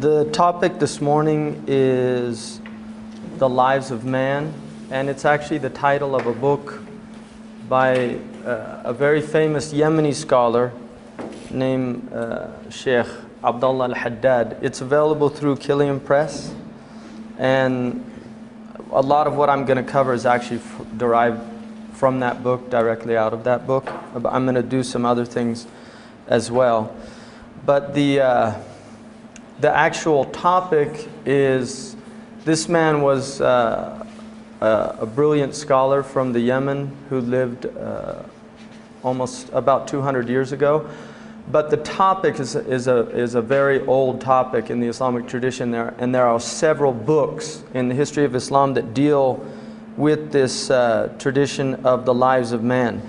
The topic this morning is the lives of man, and it's actually the title of a book by a very famous Yemeni scholar named Sheikh Abdullah al-Haddad. It's available through Killian Press, and a lot of what I'm going to cover is actually derived from that book, directly out of that book. I'm going to do some other things as well. But the actual topic is, this man was a brilliant scholar from the Yemen who lived almost about 200 years ago. But the topic is a very old topic in the Islamic tradition there, and there are several books in the history of Islam that deal with this tradition of the lives of man.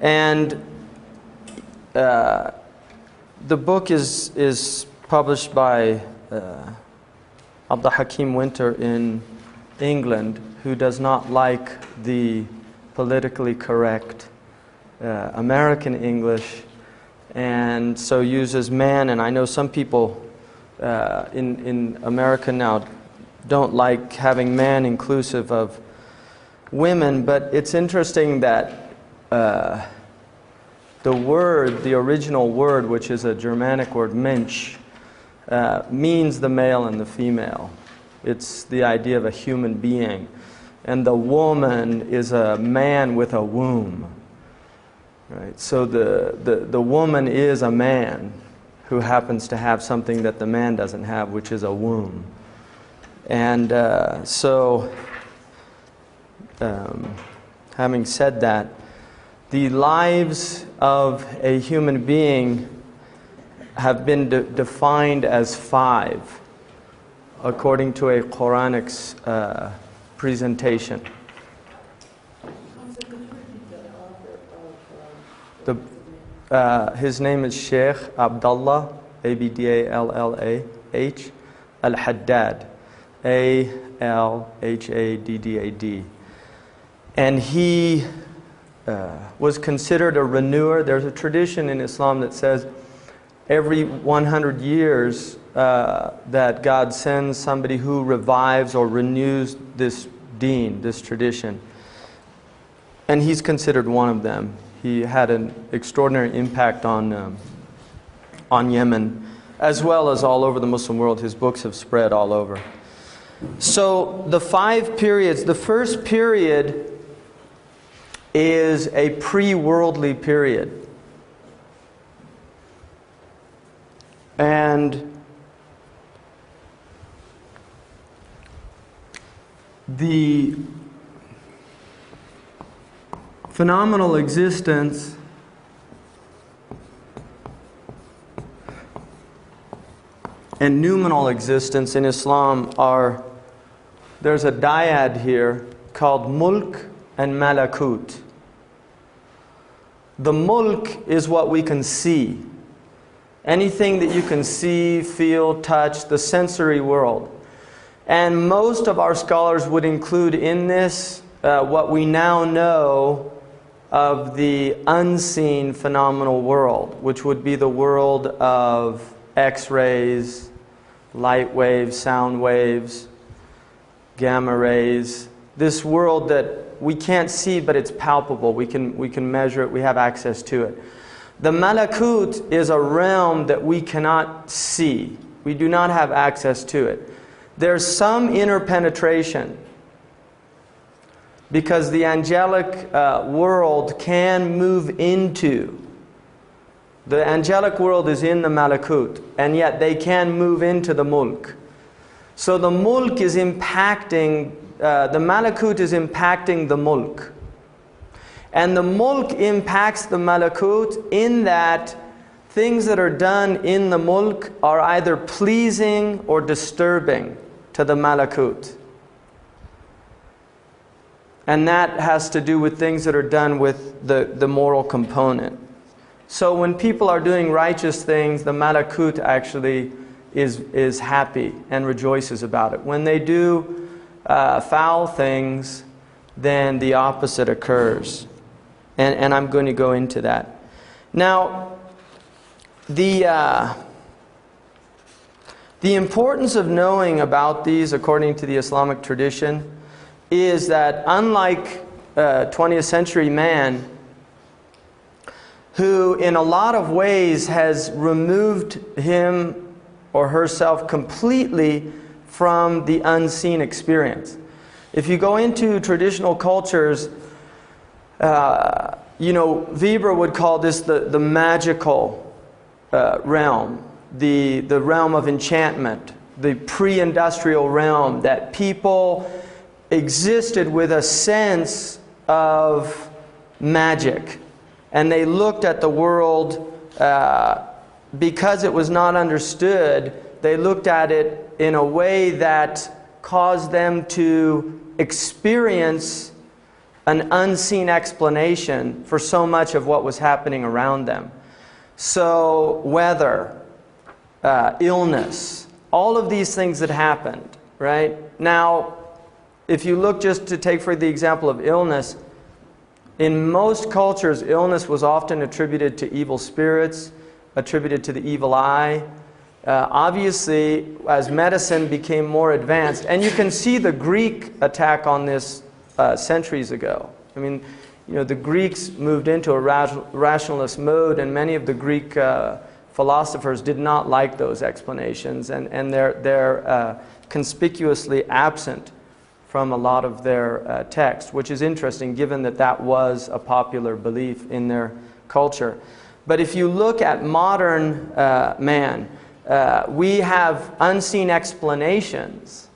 And the book is published by Abdul Hakim Winter in England, who does not like the politically correct American English, and so uses man. And I know some people in America now don't like having man inclusive of women, but it's interesting that the original word, which is a Germanic word, Mensch, means the male and the female. It's the idea of a human being. And the woman is a man with a womb. Right? So the woman is a man who happens to have something that the man doesn't have, which is a womb. And having said that, the lives of a human being have been defined as 5, according to a Quranic presentation. His name is Sheikh Abdullah, Abdallah, al-Haddad, Alhaddad. And he was considered a renewer. There's a tradition in Islam that says every 100 years that God sends somebody who revives or renews this deen, this tradition. And he's considered one of them. He had an extraordinary impact on Yemen, as well as all over the Muslim world. His books have spread all over. So the 5 periods, the first period is a pre-worldly period. And the phenomenal existence and noumenal existence in Islam are, there's a dyad here called mulk and malakut. The mulk is what we can see. Anything that you can see, feel, touch, the sensory world. And most of our scholars would include in this what we now know of the unseen phenomenal world, which would be the world of X-rays, light waves, sound waves, gamma rays. This world that we can't see, but it's palpable. We can measure it. We have access to it. The malakut is a realm that we cannot see. We do not have access to it. There's some interpenetration, because the angelic world can move into. The angelic world is in the malakut, and yet they can move into the mulk. So the mulk is impacting, the malakut is impacting the mulk. And the mulk impacts the malakut in that things that are done in the mulk are either pleasing or disturbing to the malakut. And that has to do with things that are done with the moral component. So when people are doing righteous things, the malakut actually is happy and rejoices about it. When they do foul things, then the opposite occurs. And I'm going to go into that. Now, The importance of knowing about these, according to the Islamic tradition, is that unlike 20th century man, who in a lot of ways has removed him or herself completely from the unseen experience. If you go into traditional cultures, Weber would call this the magical realm, the realm of enchantment, the pre-industrial realm, that people existed with a sense of magic. And they looked at the world, because it was not understood, they looked at it in a way that caused them to experience an unseen explanation for so much of what was happening around them. So weather, illness, all of these things that happened, right? Now, if you look, just to take for the example of illness, in most cultures, illness was often attributed to evil spirits, attributed to the evil eye. Obviously, as medicine became more advanced, and you can see the Greek attack on this centuries ago. I mean, the Greeks moved into a rationalist mode, and many of the Greek philosophers did not like those explanations, and they're conspicuously absent from a lot of their text, which is interesting given that that was a popular belief in their culture. But if you look at modern man, we have unseen explanations,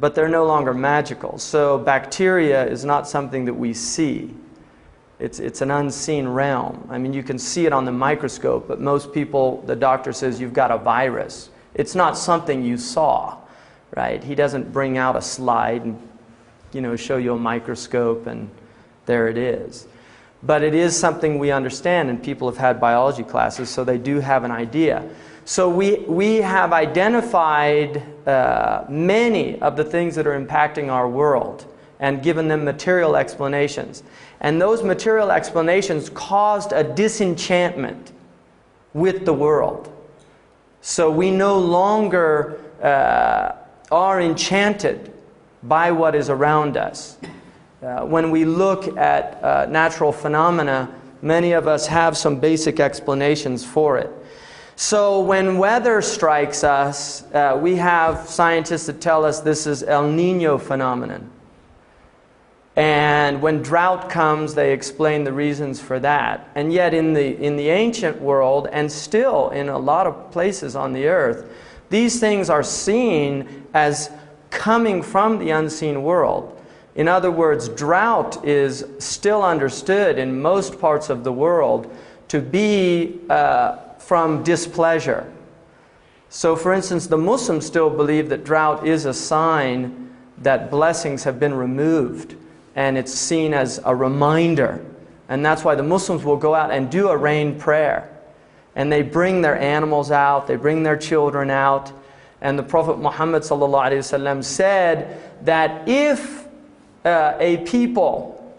but they're no longer magical. So bacteria is not something that we see. It's an unseen realm. I mean, you can see it on the microscope, but most people, the doctor says you've got a virus. It's not something you saw. Right? He doesn't bring out a slide and, show you a microscope and there it is. But it is something we understand, and people have had biology classes, so they do have an idea. So we have identified many of the things that are impacting our world and given them material explanations. And those material explanations caused a disenchantment with the world. So we no longer are enchanted by what is around us. When we look at natural phenomena, many of us have some basic explanations for it. So when weather strikes us, we have scientists that tell us this is El Niño phenomenon. And when drought comes, they explain the reasons for that. And yet in the ancient world, and still in a lot of places on the earth, these things are seen as coming from the unseen world. In other words, drought is still understood in most parts of the world to be from displeasure. So for instance, the Muslims still believe that drought is a sign that blessings have been removed, and it's seen as a reminder. And that's why the Muslims will go out and do a rain prayer. And they bring their animals out, they bring their children out. And the Prophet Muhammad ﷺ said that if a people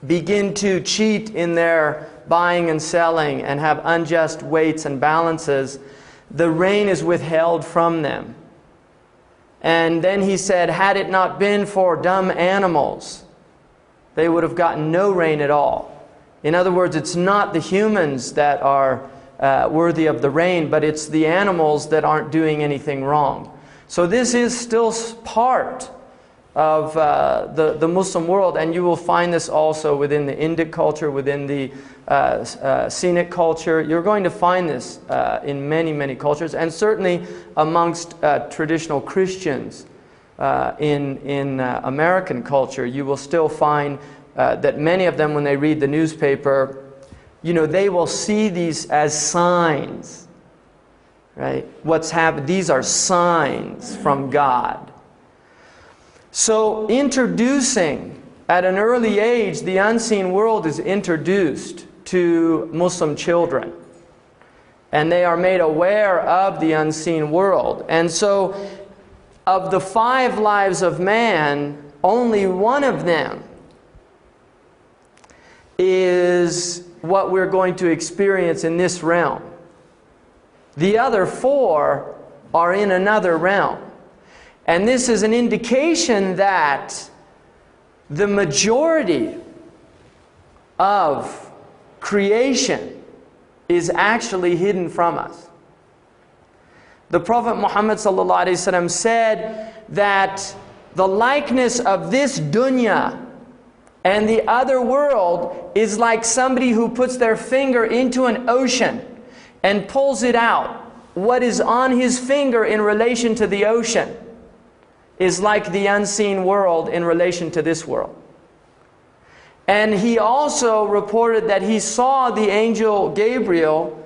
begin to cheat in their buying and selling and have unjust weights and balances, the rain is withheld from them. And then he said, had it not been for dumb animals, they would have gotten no rain at all. In other words, it's not the humans that are worthy of the rain, but it's the animals that aren't doing anything wrong. So this is still part of the Muslim world, and you will find this also within the Indic culture, within the Scenic culture. You're going to find this in many, many cultures, and certainly amongst traditional Christians in American culture. You will still find that many of them, when they read the newspaper, they will see these as signs, right? What's happened, these are signs from God. So introducing, at an early age, the unseen world is introduced to Muslim children. And they are made aware of the unseen world. And so, of the 5 lives of man, only one of them is what we're going to experience in this realm. The other 4 are in another realm. And this is an indication that the majority of creation is actually hidden from us. The Prophet Muhammad ﷺ said that the likeness of this dunya and the other world is like somebody who puts their finger into an ocean and pulls it out. What is on his finger in relation to the ocean is like the unseen world in relation to this world. And he also reported that he saw the angel Gabriel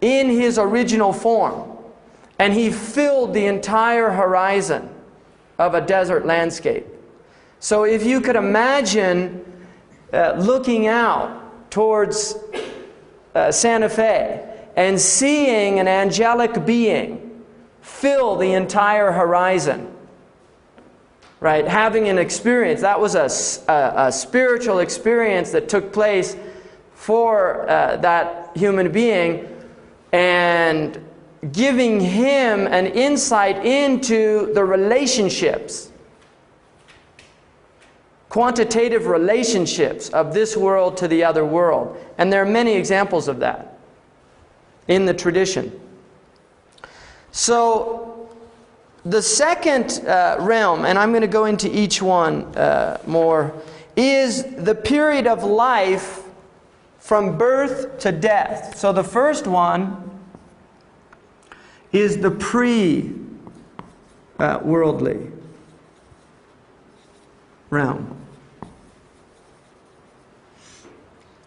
in his original form, and he filled the entire horizon of a desert landscape. So if you could imagine looking out towards Santa Fe and seeing an angelic being fill the entire horizon, right? Having an experience. That was a spiritual experience that took place for that human being, and giving him an insight into the relationships, quantitative relationships of this world to the other world. And there are many examples of that in the tradition. So the second realm, and I'm going to go into each one more, is the period of life from birth to death. So the first one is the pre-worldly realm.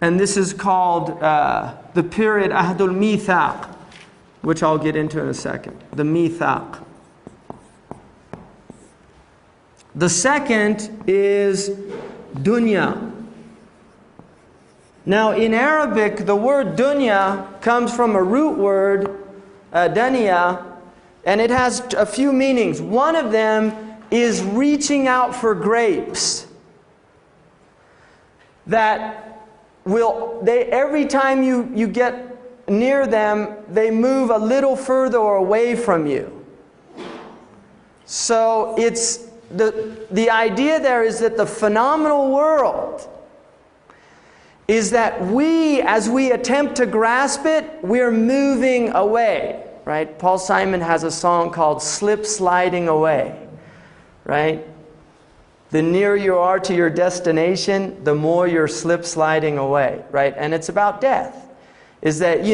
And this is called the period Ahdul Mithaq, which I'll get into in a second. The Mithaq. The second is dunya. Now in Arabic, the word dunya comes from a root word, dania, and it has a few meanings. One of them is reaching out for grapes. That every time you get near them, they move a little further away from you. So it's the idea there is that the phenomenal world is that we, as we attempt to grasp it, we're moving away, right? Paul Simon has a song called Slip Sliding Away, right? The nearer you are to your destination, the more you're slip sliding away, right? And it's about death. Is that,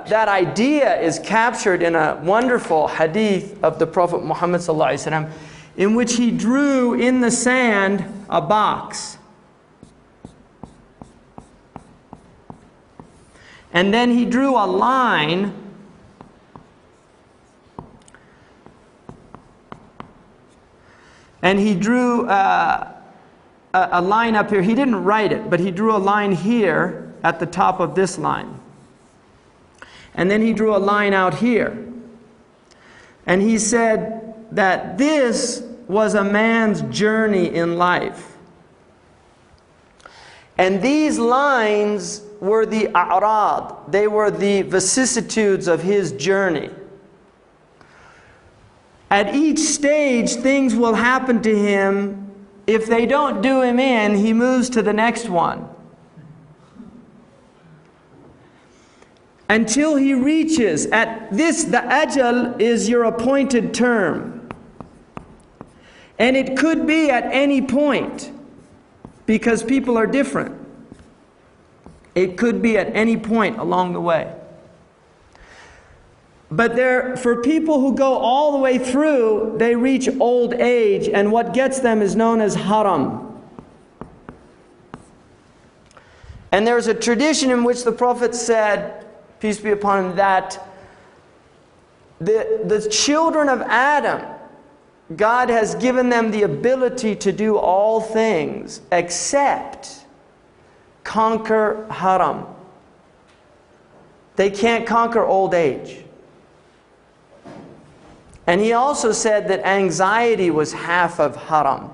that idea is captured in a wonderful hadith of the Prophet Muhammad ﷺ, in which he drew in the sand a box. And then he drew a line and he drew a line up here. He didn't write it, but he drew a line here at the top of this line. And then he drew a line out here. And he said that this was a man's journey in life. And these lines were the a'rad. They were the vicissitudes of his journey. At each stage, things will happen to him. If they don't do him in, he moves to the next one. Until he reaches, at this, the ajal is your appointed term. And it could be at any point, because people are different. It could be at any point along the way. But for people who go all the way through, they reach old age, and what gets them is known as haram. And there's a tradition in which the Prophet said, peace be upon him, that the children of Adam, God has given them the ability to do all things except conquer haram. They can't conquer old age. And he also said that anxiety was half of haram.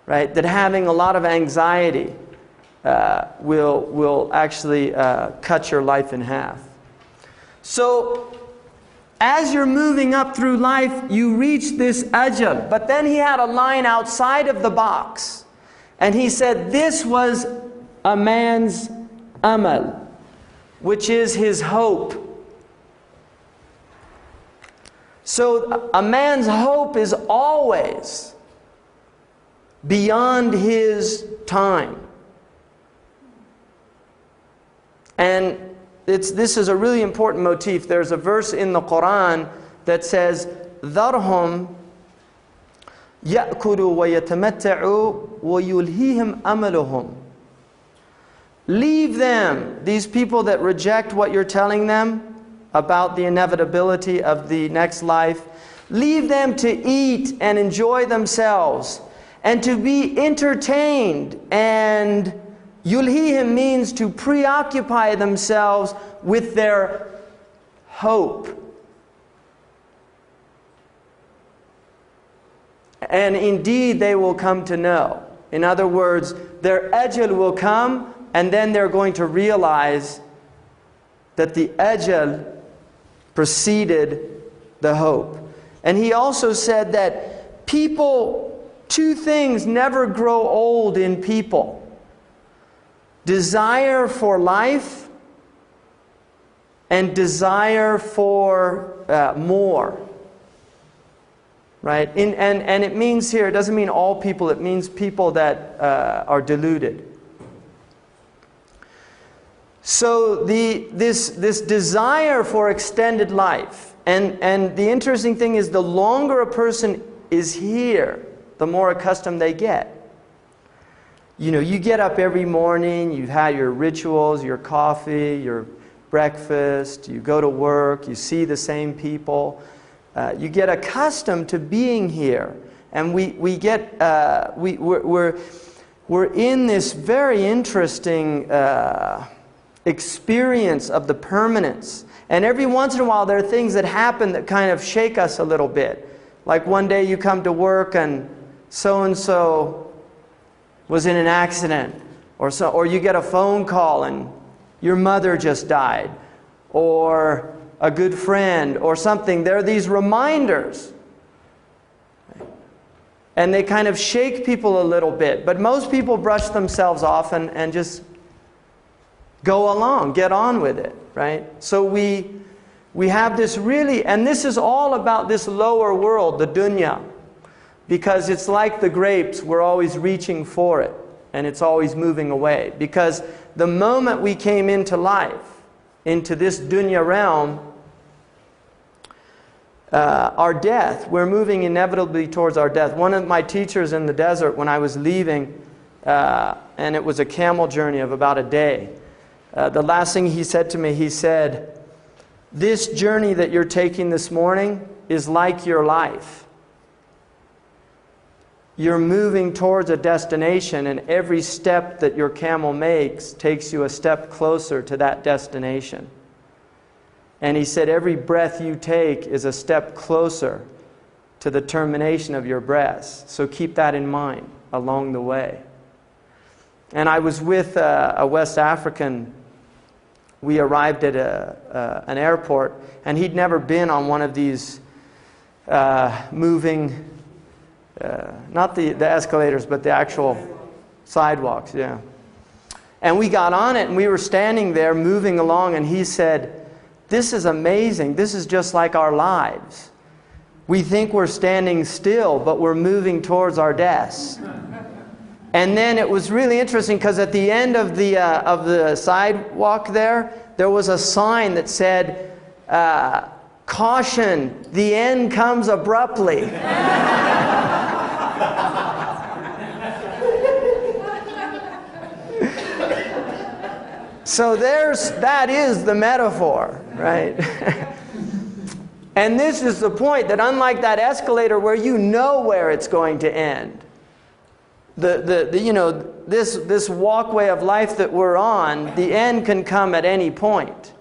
Right? That having a lot of anxiety will actually cut your life in half. So, as you're moving up through life, you reach this ajal. But then he had a line outside of the box. And he said this was a man's amal, which is his hope. So a man's hope is always beyond his time. And this is a really important motif. There's a verse in the Quran that says, ذَرْهُمْ يَأْكُلُوا وَيَتَمَتَّعُوا وَيُلْهِيهِمْ أَمَلُهُمْ. Leave them, these people that reject what you're telling them about the inevitability of the next life. Leave them to eat and enjoy themselves and to be entertained. And yulhihim means to preoccupy themselves with their hope. And indeed they will come to know. In other words, their ajal will come, and then they're going to realize that the ajal preceded the hope. And he also said that people, two things never grow old in people: desire for life and desire for more. Right? And it means here, it doesn't mean all people, it means people that are deluded. So this desire for extended life, and the interesting thing is, the longer a person is here, the more accustomed they get. You know, you get up every morning, you've had your rituals, your coffee, your breakfast, you go to work, you see the same people. You get accustomed to being here, and we're in this very interesting experience of the permanence. And every once in a while there are things that happen that kind of shake us a little bit. Like one day you come to work and so-and-so was in an accident, or you get a phone call and your mother just died, or a good friend or something. There are these reminders. And they kind of shake people a little bit. But most people brush themselves off and just go along, get on with it, right? So we have this really, and this is all about this lower world, the dunya. Because it's like the grapes, we're always reaching for it. And it's always moving away. Because the moment we came into life, into this dunya realm, our death, we're moving inevitably towards our death. One of my teachers in the desert, when I was leaving, and it was a camel journey of about a day, the last thing he said to me, he said, "This journey that you're taking this morning is like your life. You're moving towards a destination, and every step that your camel makes takes you a step closer to that destination." And he said, every breath you take is a step closer to the termination of your breath. So keep that in mind along the way. And I was with a West African. We arrived at an airport, and he'd never been on one of these moving, not the escalators, but the actual sidewalks, yeah. And we got on it, and we were standing there moving along, and he said, "This is amazing. This is just like our lives. We think we're standing still, but we're moving towards our deaths." And then it was really interesting, because at the end of the sidewalk there was a sign that said, "Caution, the end comes abruptly." So that is the metaphor, right? And this is the point, that unlike that escalator where you know where it's going to end, this walkway of life that we're on, the end can come at any point.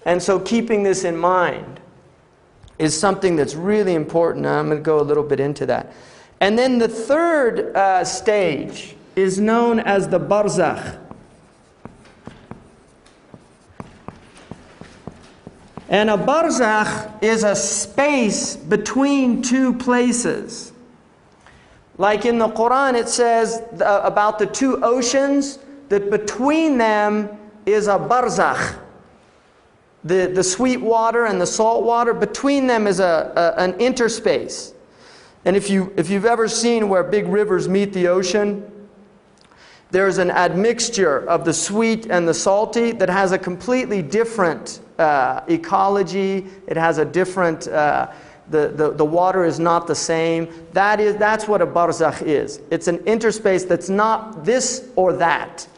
And so keeping this in mind is something that's really important. I'm going to go a little bit into that. And then the third stage is known as the barzakh. And a barzakh is a space between two places. Like in the Quran it says about the two oceans, that between them is a barzakh. The sweet water and the salt water, between them is an interspace. And if you've ever seen where big rivers meet the ocean, there's an admixture of the sweet and the salty that has a completely different ecology. It has a different, the water is not the same. That's what a barzakh is. It's an interspace that's not this or that.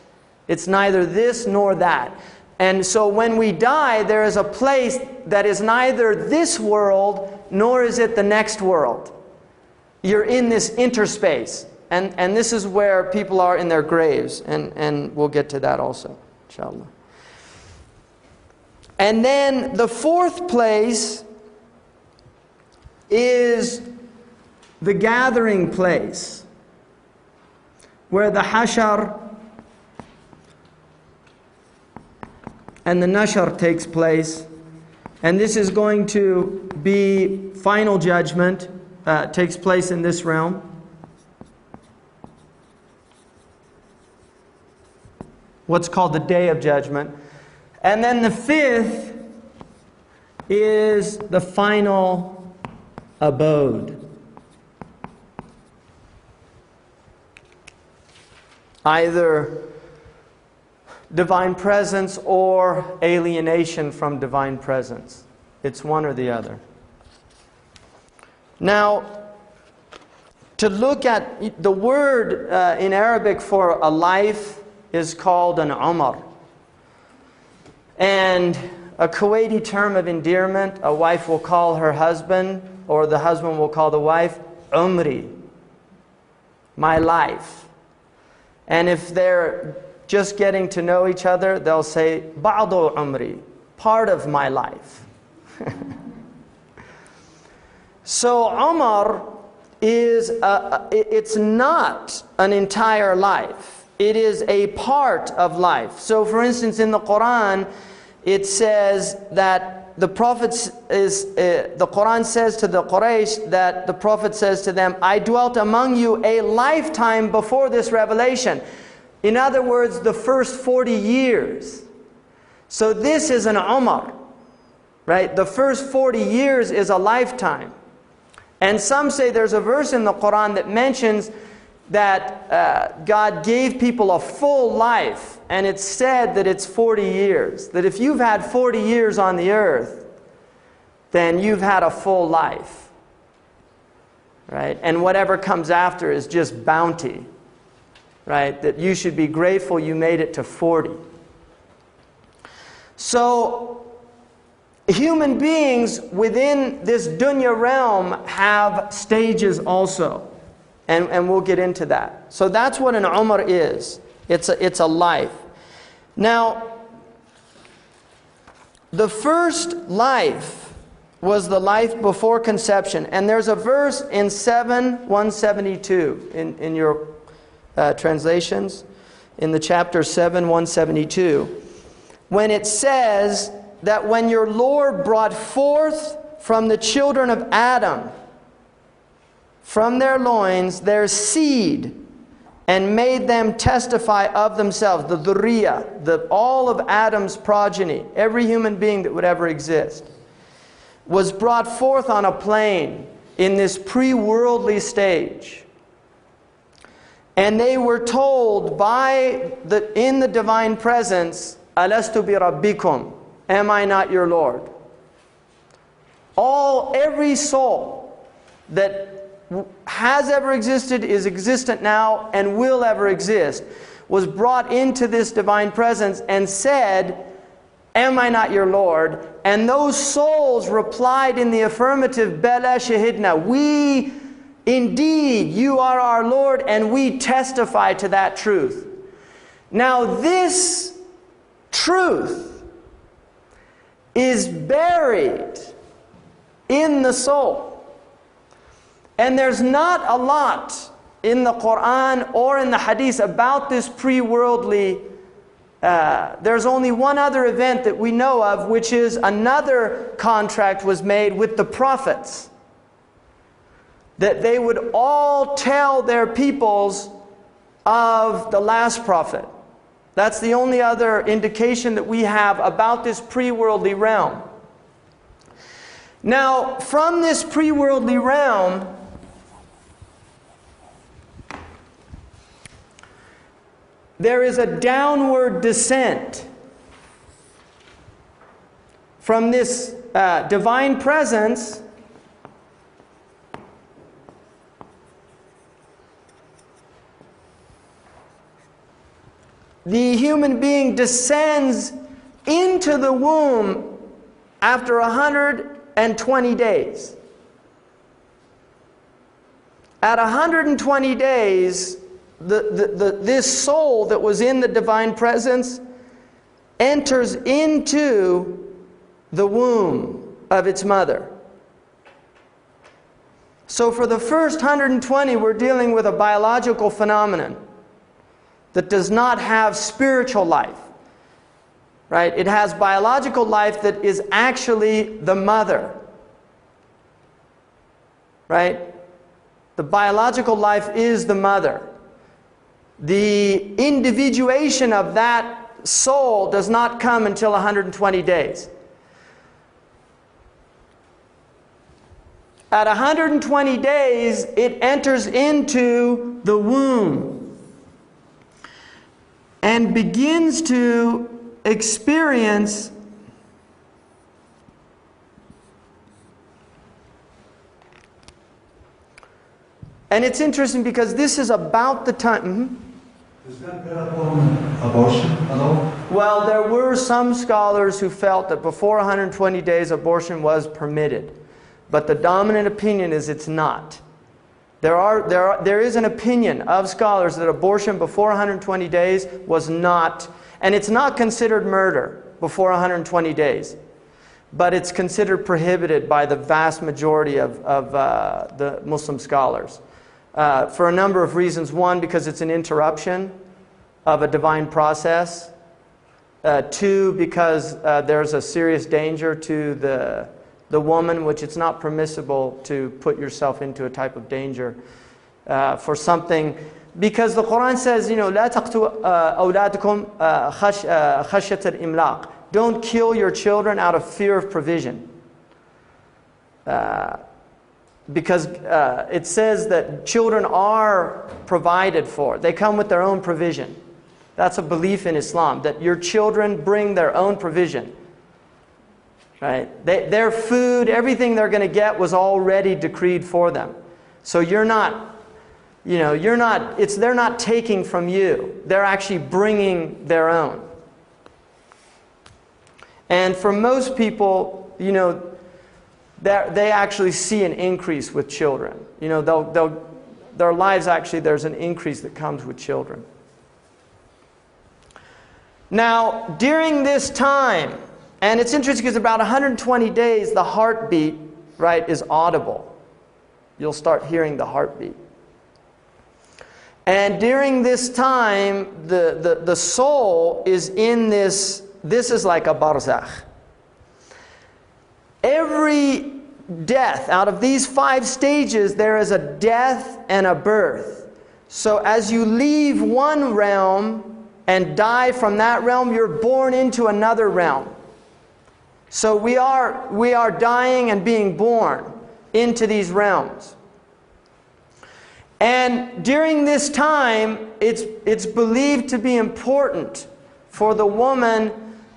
It's neither this nor that. And so when we die, there is a place that is neither this world nor is it the next world. You're in this interspace. And this is where people are in their graves. And we'll get to that also, inshallah. And then the fourth place is the gathering place, where the hashar and the nashar takes place. And this is going to be final judgment, takes place in this realm. What's called the Day of Judgment. And then the fifth is the final abode. Either divine presence or alienation from divine presence. It's one or the other. Now, to look at the word in Arabic for a life is called an umar. And a Kuwaiti term of endearment, a wife will call her husband, or the husband will call the wife, umri, my life. And if they're just getting to know each other, they'll say, ba'du umri, part of my life. So umar is, it's not an entire life. It is a part of life. So for instance, in the Quran, it says that the Prophet the Quran says to the Quraysh that the Prophet says to them, I dwelt among you a lifetime before this revelation. In other words, the first 40 years. So this is an umar, right? The first 40 years is a lifetime. And some say there's a verse in the Quran that mentions that God gave people a full life, and it's said that it's 40 years. That if you've had 40 years on the earth, then you've had a full life. Right? And whatever comes after is just bounty. Right? That you should be grateful you made it to 40. So, human beings within this dunya realm have stages also. And we'll get into that. So that's what an umar is. It's a life. Now, the first life was the life before conception. And there's a verse in 7:172 in your translations, in the chapter 7:172, when it says that when your Lord brought forth from the children of Adam, from their loins, their seed, and made them testify of themselves, the dhurriya, all of Adam's progeny, every human being that would ever exist, was brought forth on a plane in this pre-worldly stage. And they were told in the divine presence, Alastu bi rabbikum, am I not your Lord? Every soul that has ever existed, is existent now, and will ever exist, was brought into this divine presence and said, am I not your Lord? And those souls replied in the affirmative, Bala shahidna, we indeed, you are our Lord, and we testify to that truth. Now this truth is buried in the soul. And there's not a lot in the Quran or in the Hadith about this pre-worldly there's only one other event that we know of, which is another contract was made with the prophets, that they would all tell their peoples of the last prophet. That's the only other indication that we have about this pre-worldly realm. Now, from this pre-worldly realm, there is a downward descent from this divine presence. The human being descends into the womb after 120 days. At 120 days, this soul that was in the divine presence enters into the womb of its mother. So for the first 120, we're dealing with a biological phenomenon that does not have spiritual life. Right? It has biological life that is actually the mother. Right? The biological life is the mother. The individuation of that soul does not come until 120 days. At 120 days, it enters into the womb and begins to experience and it's interesting because this is about the time. Is that better upon abortion at all? Well, there were some scholars who felt that before 120 days abortion was permitted, but the dominant opinion is it's not. There is an opinion of scholars that abortion before 120 days was not, and it's not considered murder before 120 days, but it's considered prohibited by the vast majority of the Muslim scholars for a number of reasons. One, because it's an interruption of a divine process. Two, because there's a serious danger to the woman, which it's not permissible to put yourself into a type of danger for something, because the Quran says, لا تقتلوا أولادكم خشية الإملاق. Don't kill your children out of fear of provision. Because it says that children are provided for. They come with their own provision. That's a belief in Islam, that your children bring their own provision. Right? Their food, everything they're going to get was already decreed for them. So they're not taking from you. They're actually bringing their own. And for most people, they actually see an increase with children. Their lives actually, there's an increase that comes with children. Now, during this time, and it's interesting because about 120 days, the heartbeat, right, is audible. You'll start hearing the heartbeat. And during this time, the soul is in this is like a barzakh. Every death, out of these 5 stages, there is a death and a birth. So as you leave one realm and die from that realm, you're born into another realm. So we are dying and being born into these realms. And during this time, it's believed to be important for the woman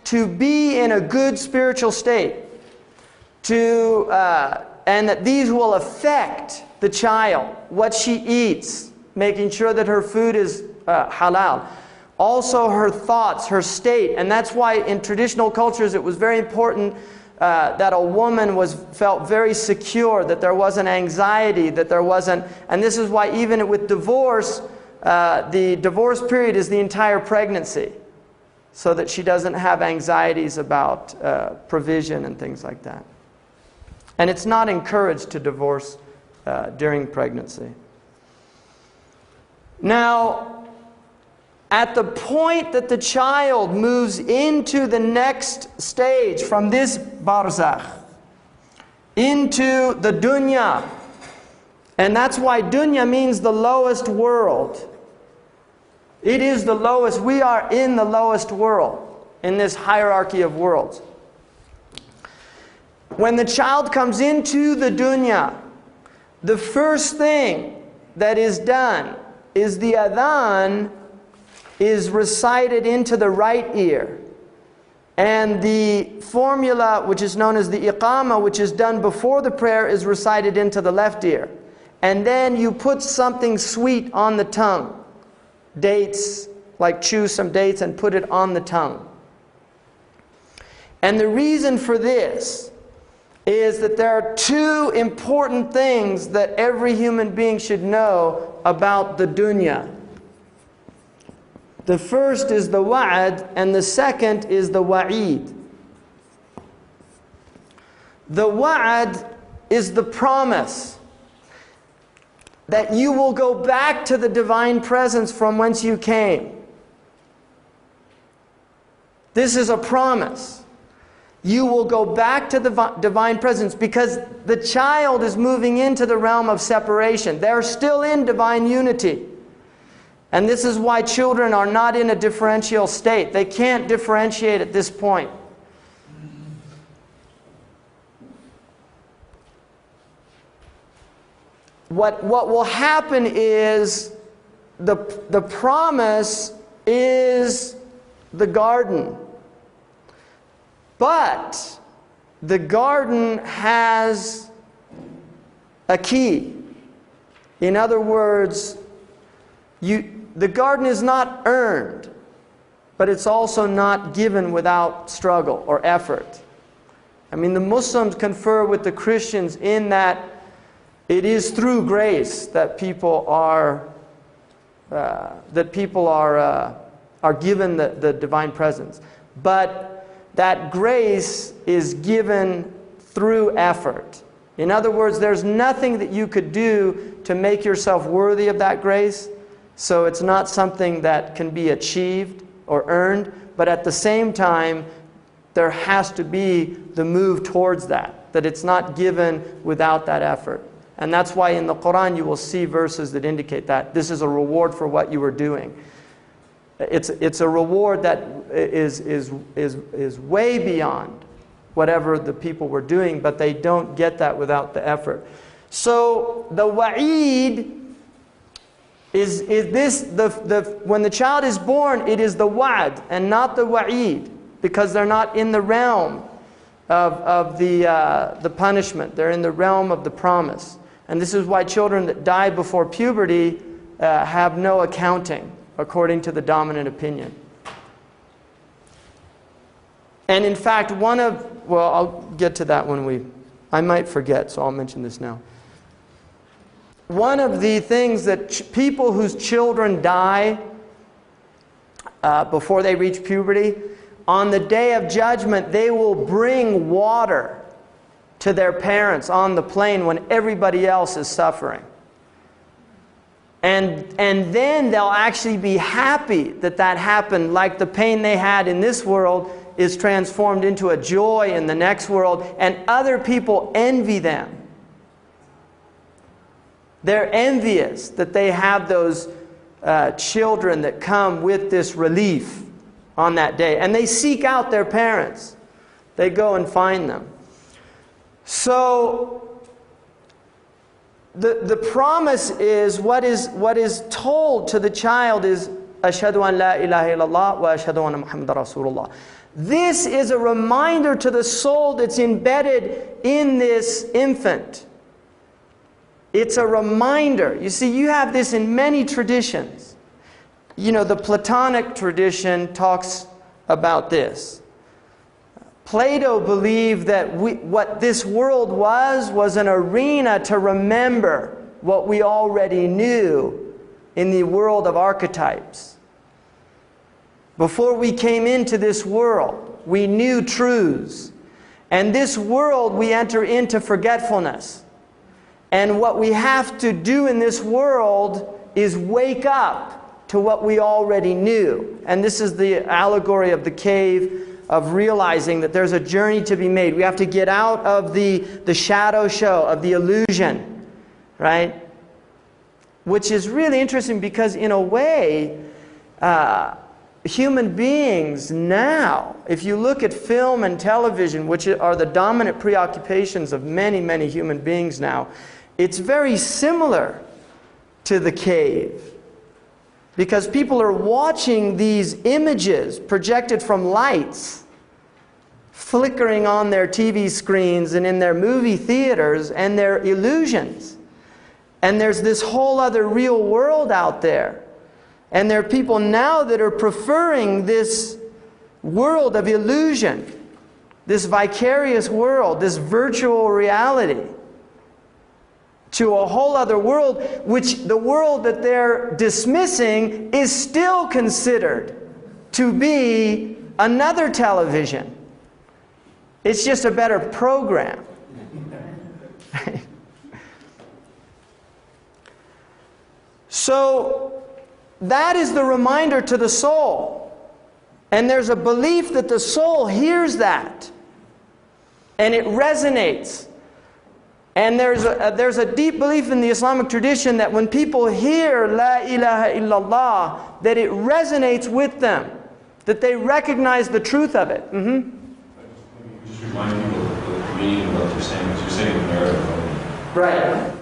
to be in a good spiritual state, and that these will affect the child, what she eats, making sure that her food is halal. Also her thoughts, her state. And that's why in traditional cultures it was very important that a woman felt very secure, that there wasn't anxiety, that there wasn't... And this is why even with divorce, the divorce period is the entire pregnancy, so that she doesn't have anxieties about provision and things like that. And it's not encouraged to divorce during pregnancy. Now, At the point that the child moves into the next stage from this barzakh into the dunya, and that's why dunya means the lowest world. It is the lowest. We are in the lowest world in this hierarchy of worlds. When the child comes into the dunya, the first thing that is done is the adhan is recited into the right ear. And the formula, which is known as the iqama, which is done before the prayer, is recited into the left ear. And then you put something sweet on the tongue. Dates, like chew some dates and put it on the tongue. And the reason for this is that there are two important things that every human being should know about the dunya. The first is the wa'ad, and the second is the wa'id. The wa'ad is the promise that you will go back to the divine presence from whence you came. This is a promise. You will go back to the divine presence, because the child is moving into the realm of separation. They're still in divine unity. And this is why children are not in a differential state. They can't differentiate at this point. What will happen is the promise is the garden. But the garden has a key. In other words, the garden is not earned, but it's also not given without struggle or effort. I mean, the Muslims confer with the Christians in that it is through grace that people are given the divine presence. But that grace is given through effort. In other words, there's nothing that you could do to make yourself worthy of that grace. So it's not something that can be achieved or earned, but at the same time, there has to be the move towards that it's not given without that effort. And that's why in the Quran you will see verses that indicate that this is a reward for what you were doing. It's a reward that is way beyond whatever the people were doing, but they don't get that without the effort. So the wa'id is this, when the child is born, it is the wa'd and not the wa'id, because they're not in the realm of the punishment. They're in the realm of the promise. And this is why children that die before puberty have no accounting, according to the dominant opinion. And in fact, I'll get to that I might forget, so I'll mention this now. One of the things that people whose children die before they reach puberty, on the day of judgment, they will bring water to their parents on the plain when everybody else is suffering. And then they'll actually be happy that happened, like the pain they had in this world is transformed into a joy in the next world, and other people envy them. They're envious that they have those children that come with this relief on that day. And they seek out their parents. They go and find them. So the promise is what is told to the child is Ashhadu an la ilaha illallah wa ashhadu anna Muhammadan Rasulullah. This is a reminder to the soul that's embedded in this infant. It's a reminder. You see, you have this in many traditions. You know, the Platonic tradition talks about this. Plato believed that what this world was an arena to remember what we already knew in the world of archetypes. Before we came into this world, we knew truths. And this world, we enter into forgetfulness. And what we have to do in this world is wake up to what we already knew. And this is the allegory of the cave, of realizing that there's a journey to be made. We have to get out of the shadow show, of the illusion, right? Which is really interesting because in a way, human beings now, if you look at film and television, which are the dominant preoccupations of many, many human beings now, it's very similar to the cave. Because people are watching these images projected from lights, flickering on their TV screens and in their movie theaters, and they're illusions. And there's this whole other real world out there. And there are people now that are preferring this world of illusion, this vicarious world, this virtual reality, to a whole other world, which the world that they're dismissing is still considered to be another television. It's just a better program. So that is the reminder to the soul. And there's a belief that the soul hears that. And it resonates. And there's a deep belief in the Islamic tradition that when people hear La ilaha illallah, that it resonates with them. That they recognize the truth of it. Just remind people of the meaning of what you're saying. Because you're saying in Arabic. Right.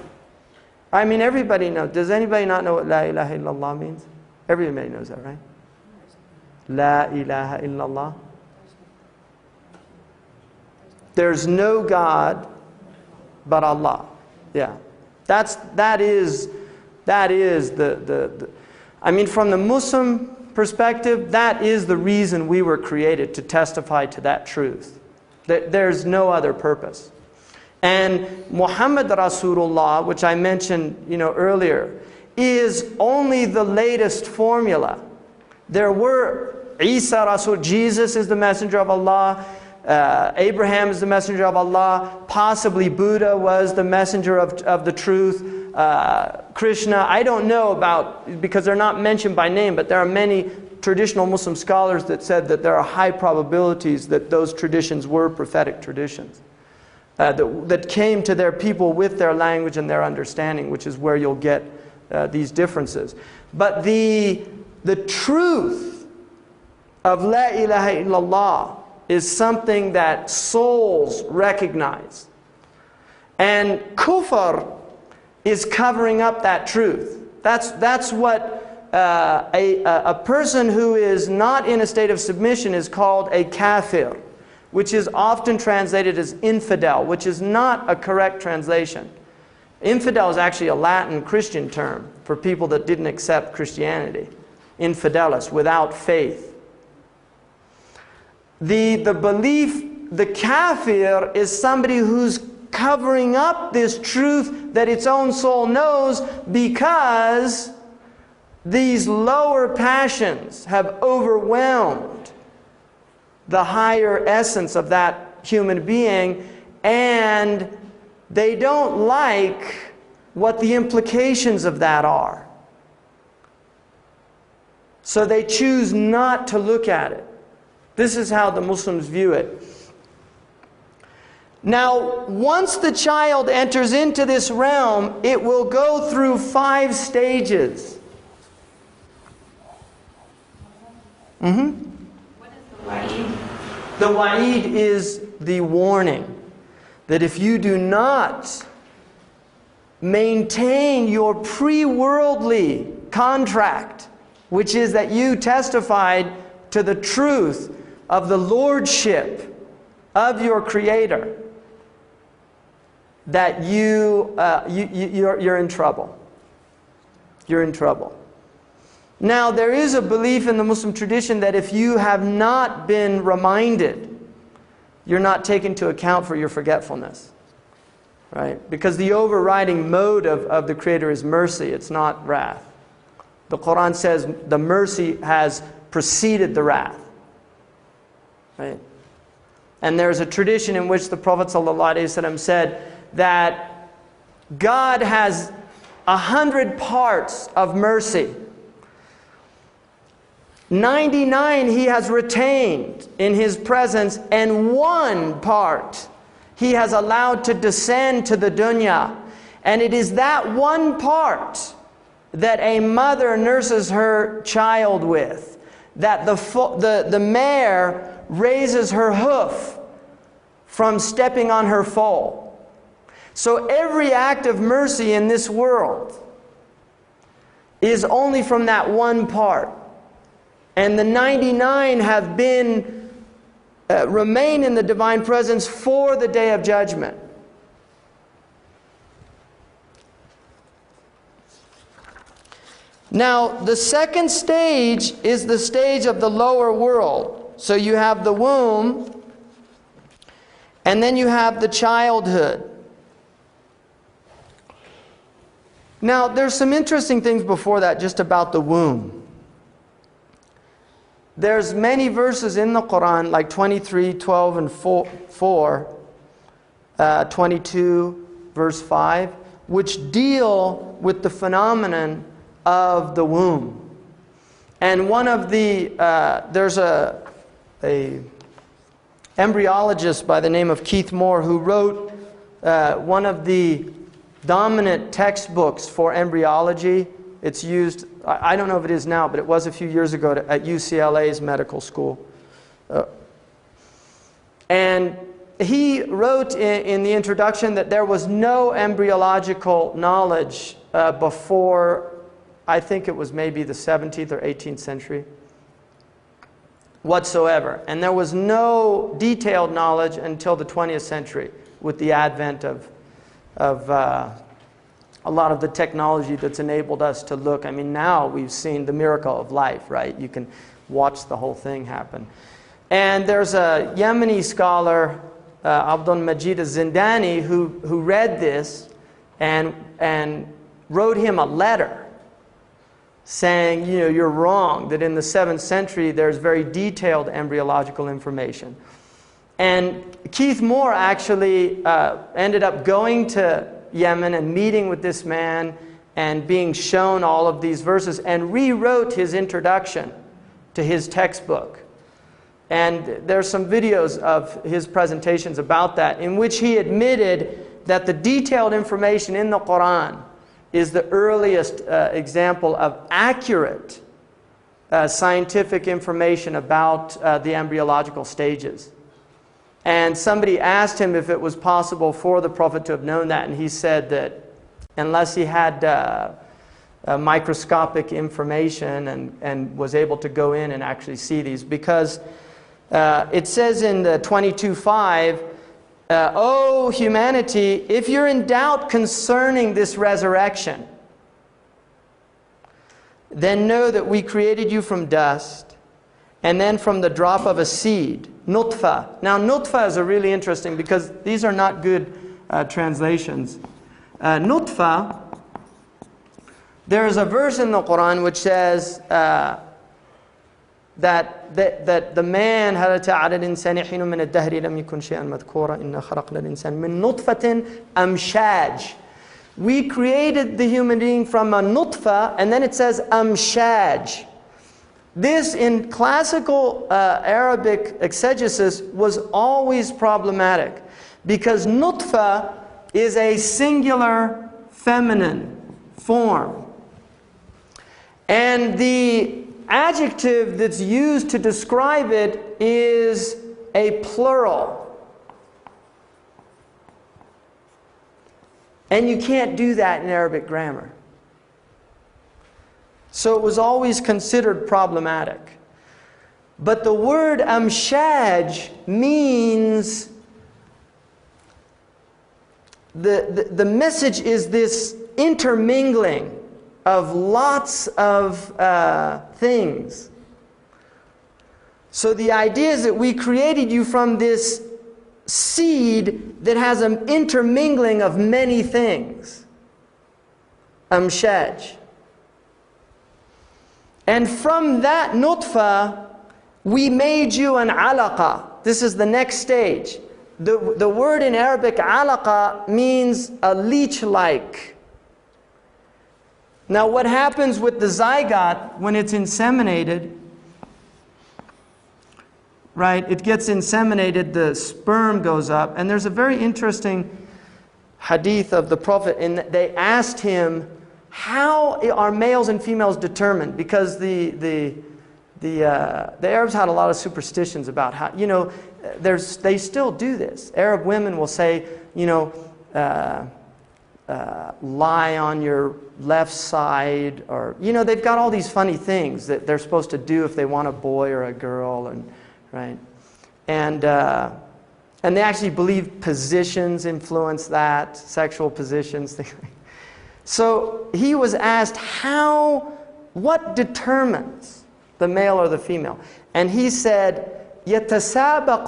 I mean, everybody knows. Does anybody not know what La ilaha illallah means? Everybody knows that, right? La ilaha illallah. There's no God but Allah. Yeah. That is the I mean, from the Muslim perspective, that is the reason we were created, to testify to that truth. There's no other purpose. And Muhammad Rasulullah, which I mentioned, earlier, is only the latest formula. There were Isa Rasul, Jesus is the messenger of Allah. Abraham is the messenger of Allah. Possibly Buddha was the messenger of the truth. Krishna, I don't know about, because they're not mentioned by name, but there are many traditional Muslim scholars that said that there are high probabilities that those traditions were prophetic traditions. That came to their people with their language and their understanding, which is where you'll get these differences. But the truth of La ilaha illallah is something that souls recognize. And kufr is covering up that truth. That's what a person who is not in a state of submission is called a kafir, which is often translated as infidel, which is not a correct translation. Infidel is actually a Latin Christian term for people that didn't accept Christianity. Infidelis, without faith. The belief, the kafir, is somebody who's covering up this truth that its own soul knows, because these lower passions have overwhelmed the higher essence of that human being, and they don't like what the implications of that are. So they choose not to look at it. This is how the Muslims view it. Now, once the child enters into this realm, it will go through 5 stages. What is the wa'id? The wa'id is the warning that if you do not maintain your pre-worldly contract, which is that you testified to the truth of the lordship of your Creator, that you're in trouble. You're in trouble. Now, there is a belief in the Muslim tradition that if you have not been reminded, you're not taken into account for your forgetfulness. Right? Because the overriding mode of the Creator is mercy, it's not wrath. The Quran says the mercy has preceded the wrath. Right? And there's a tradition in which the Prophet ﷺ said that God has 100 parts of mercy. 99 he has retained in his presence, and 1 part he has allowed to descend to the dunya. And it is that 1 part that a mother nurses her child with, that the mare raises her hoof from stepping on her foal. So every act of mercy in this world is only from that 1 part. And the 99 have been, remain in the divine presence for the day of judgment. Now, the second stage is the stage of the lower world. So you have the womb, and then you have the childhood. Now, there's some interesting things before that just about the womb. There's many verses in the Quran, like 23, 12, and 4, 22, verse 5, which deal with the phenomenon of the womb. And one of the, there's a embryologist by the name of Keith Moore who wrote one of the dominant textbooks for embryology. It's used, I don't know if it is now, but it was a few years ago at UCLA's medical school. And he wrote in the introduction that there was no embryological knowledge before, I think it was maybe the 17th or 18th century whatsoever. And there was no detailed knowledge until the 20th century with the advent of a lot of the technology that's enabled us to look. I mean, now we've seen the miracle of life, right? You can watch the whole thing happen. And there's a Yemeni scholar, Abdul Majid al-Zindani, who read this and wrote him a letter saying, you know, you're wrong, that in the 7th century there's very detailed embryological information. And Keith Moore actually ended up going to Yemen and meeting with this man and being shown all of these verses, and rewrote his introduction to his textbook. And there's some videos of his presentations about that, in which he admitted that the detailed information in the Quran is the earliest example of accurate scientific information about the embryological stages. And somebody asked him if it was possible for the Prophet to have known that, and he said that unless he had microscopic information and was able to go in and actually see these, because it says in the 22:5, O humanity, if you're in doubt concerning this resurrection, then know that we created you from dust, and then from the drop of a seed, nutfa. Now, nutfa is a really interesting, because these are not good translations. Nutfa, there is a verse in the Quran which says that the man هل أتى على الإنسان حين من الدهر لم يكن شيئا مذكورا إنا خلقنا الإنسان من نطفة أمشاج. We created the human being from a nutfa, and then it says amshaj. This, in classical Arabic exegesis, was always problematic, because nutfa is a singular feminine form. And the adjective that's used to describe it is a plural. And you can't do that in Arabic grammar. So it was always considered problematic. But the word amshaj means, the message is this intermingling of lots of things. So the idea is that we created you from this seed that has an intermingling of many things. Amshaj. And from that nutfa, we made you an alaqa. This is the next stage. The word in Arabic, alaqa, means a leech-like. Now what happens with the zygote when it's inseminated right? It gets inseminated, the sperm goes up. And there's a very interesting hadith of the Prophet, and they asked him, how are males and females determined? Because the Arabs had a lot of superstitions about how, they still do this. Arab women will say, lie on your left side, or, they've got all these funny things that they're supposed to do if they want a boy or a girl, and right? And they actually believe positions influence that, sexual positions, things like that. So he was asked, what determines the male or the female? And he said, يَتَسَابَقُ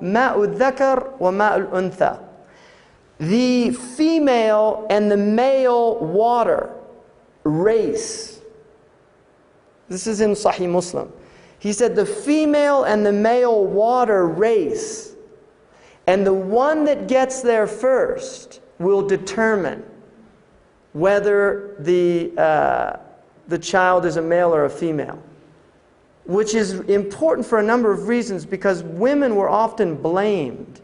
مَاءُ الذَّكَرِ وَمَاءُ الْأُنثَى. The female and the male water race. This is in Sahih Muslim. He said the female and the male water race. And the one that gets there first will determine whether the child is a male or a female. Which is important for a number of reasons, because women were often blamed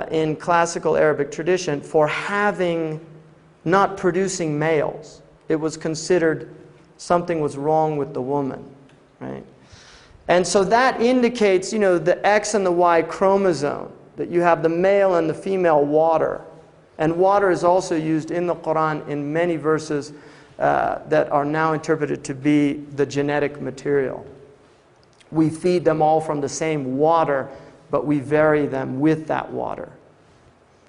in classical Arabic tradition for not producing males. It was considered something was wrong with the woman, right? And so that indicates, the X and the Y chromosome, that you have the male and the female water. And water is also used in the Quran in many verses that are now interpreted to be the genetic material. We feed them all from the same water, but we vary them with that water.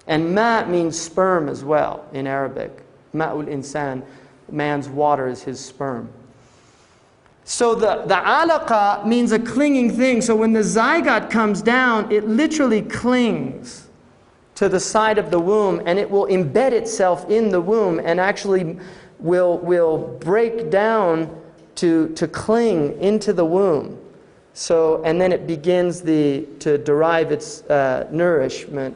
And ma means sperm as well in Arabic. Ma'ul insan, man's water is his sperm. So the alaqa means a clinging thing. So when the zygote comes down, it literally clings to the side of the womb, and it will embed itself in the womb and actually will break down to cling into the womb. So, and then it begins to derive its nourishment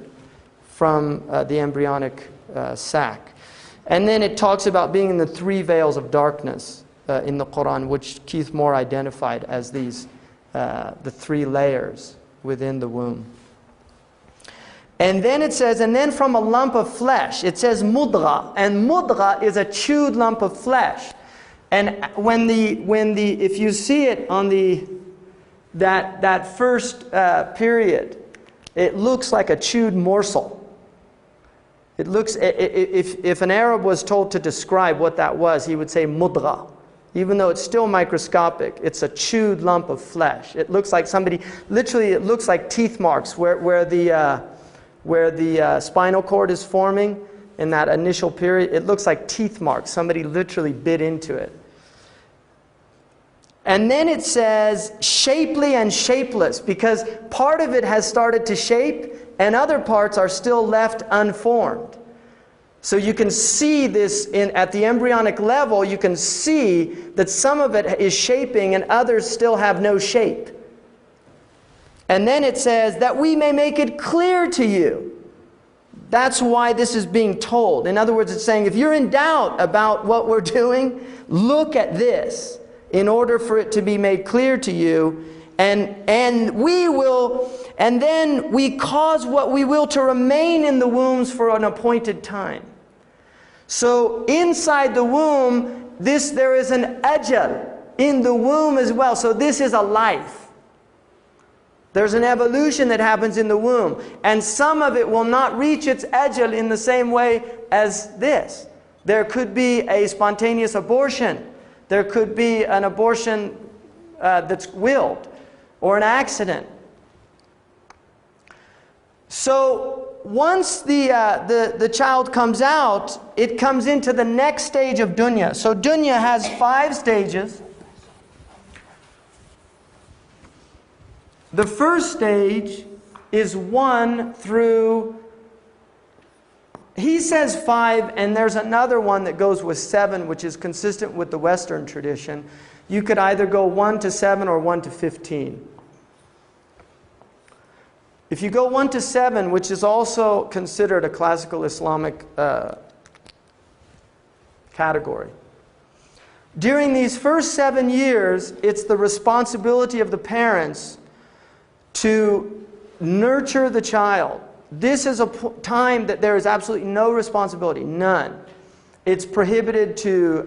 from the embryonic sac. And then it talks about being in the three veils of darkness in the Quran, which Keith Moore identified as the three layers within the womb. And then it says, and then from a lump of flesh, it says mudgha, and mudgha is a chewed lump of flesh. And if you see it on that first period, it looks like a chewed morsel. It looks, if an Arab was told to describe what that was, he would say mudgha. Even though it's still microscopic, it's a chewed lump of flesh. It looks like it looks like teeth marks where the spinal cord is forming in that initial period. It looks like teeth marks. Somebody literally bit into it. And then it says shapely and shapeless, because part of it has started to shape and other parts are still left unformed. So you can see this at the embryonic level, you can see that some of it is shaping and others still have no shape. And then it says that we may make it clear to you. That's why this is being told. In other words, it's saying if you're in doubt about what we're doing, look at this in order for it to be made clear to you. And then we cause what we will to remain in the wombs for an appointed time. So inside the womb, there is an ajal in the womb as well. So this is a life. There's an evolution that happens in the womb. And some of it will not reach its ajal in the same way as this. There could be a spontaneous abortion. There could be an abortion that's willed, or an accident. So once the child comes out, it comes into the next stage of dunya. So dunya has 5 stages. The first stage is 1 through, he says 5, and there's another one that goes with 7, which is consistent with the Western tradition. You could either go 1 to 7 or 1 to 15. If you go 1 to 7, which is also considered a classical Islamic category, during these first 7 years, it's the responsibility of the parents to nurture the child. This is a time that there is absolutely no responsibility, none. It's prohibited to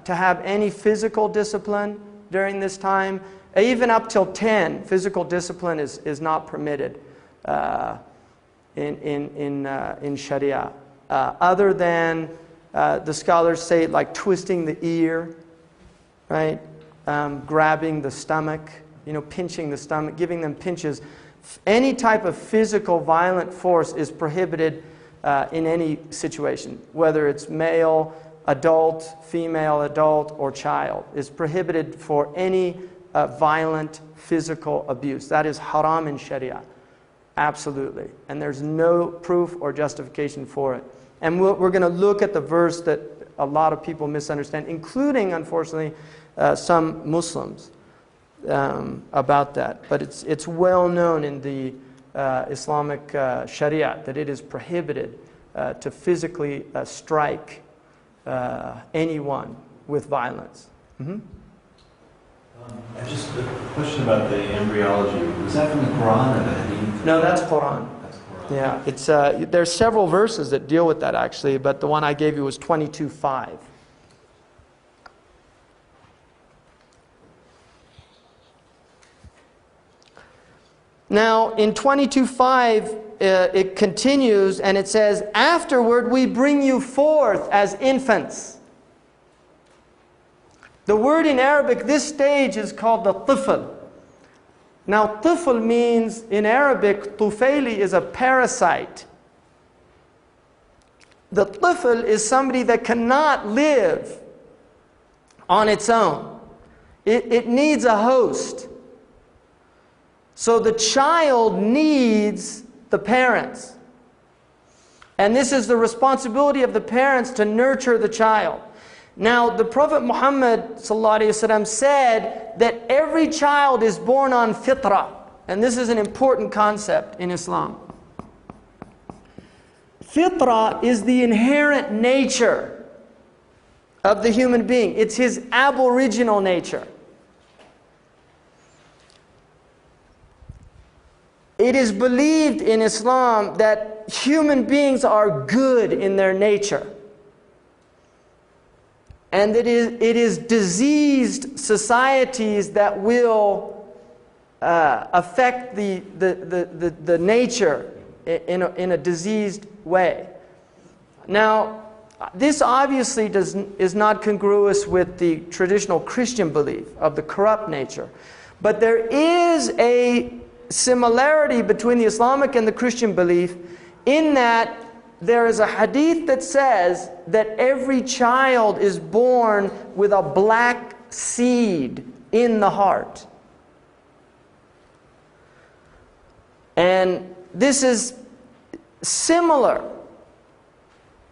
have any physical discipline during this time. Even up till 10, physical discipline is not permitted in Sharia. Other than the scholars say, like twisting the ear, right? Grabbing the stomach, pinching the stomach, giving them pinches. Any type of physical violent force is prohibited in any situation, whether it's male, adult, female, adult, or child. It's prohibited for any violent physical abuse. That is haram in Sharia. Absolutely. And there's no proof or justification for it. And we're going to look at the verse that a lot of people misunderstand, including, unfortunately, some Muslims about that. But it's well known in the Islamic Sharia that it is prohibited to physically strike anyone with violence. Mm-hmm. Just a question about the embryology. Was that from the Quran or the Hadith? No, that's Quran. That's Quran. Yeah, it's there's several verses that deal with that actually, but the one I gave you was 22:5. Now, in 22:5, it continues and it says, "Afterward we bring you forth as infants." The word in Arabic, this stage is called the tifl. Now, tifl means, in Arabic, tufaili is a parasite. The tifl is somebody that cannot live on its own. It needs a host. So the child needs the parents. And this is the responsibility of the parents to nurture the child. Now, the Prophet Muhammad ﷺ said that every child is born on fitrah. And this is an important concept in Islam. Fitrah is the inherent nature of the human being. It's his aboriginal nature. It is believed in Islam that human beings are good in their nature. And that it is diseased societies that will affect the nature in a diseased way. Now, this obviously is not congruous with the traditional Christian belief of the corrupt nature. But there is a similarity between the Islamic and the Christian belief in that there is a hadith that says that every child is born with a black seed in the heart. And this is similar,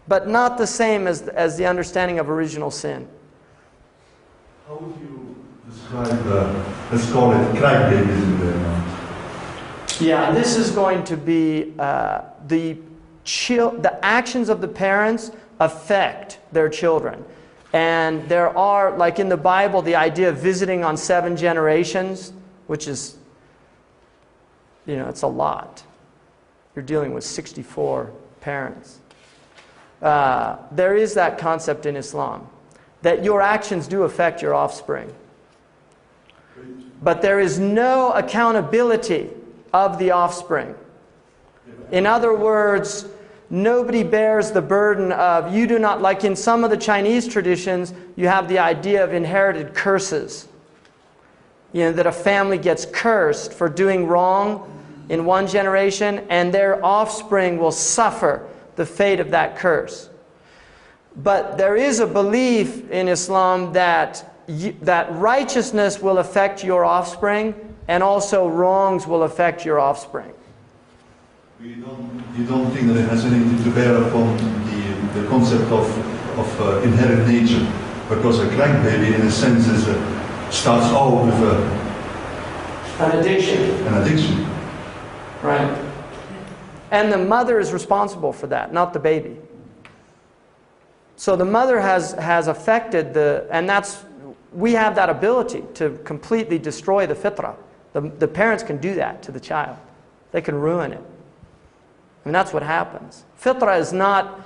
but not the same as the understanding of original sin. How would you describe, let's call it crack babies in the Yeah, this is going to be the actions of the parents affect their children. And there are, like in the Bible, the idea of visiting on 7 generations, which is, it's a lot. You're dealing with 64 parents. There is that concept in Islam, that your actions do affect your offspring. But there is no accountability of the offspring. In other words, nobody bears the burden of, you do not, like in some of the Chinese traditions, you have the idea of inherited curses. That a family gets cursed for doing wrong in one generation, and their offspring will suffer the fate of that curse. But there is a belief in Islam that righteousness will affect your offspring, and also wrongs will affect your offspring. You don't think that it has anything to bear upon the concept of inherent nature? Because a crack baby, in a sense, starts out with an addiction. An addiction. Right. And the mother is responsible for that, not the baby. So the mother has affected and we have that ability to completely destroy the fitrah The parents can do that to the child. They can ruin it. And that's what happens. Fitra is not,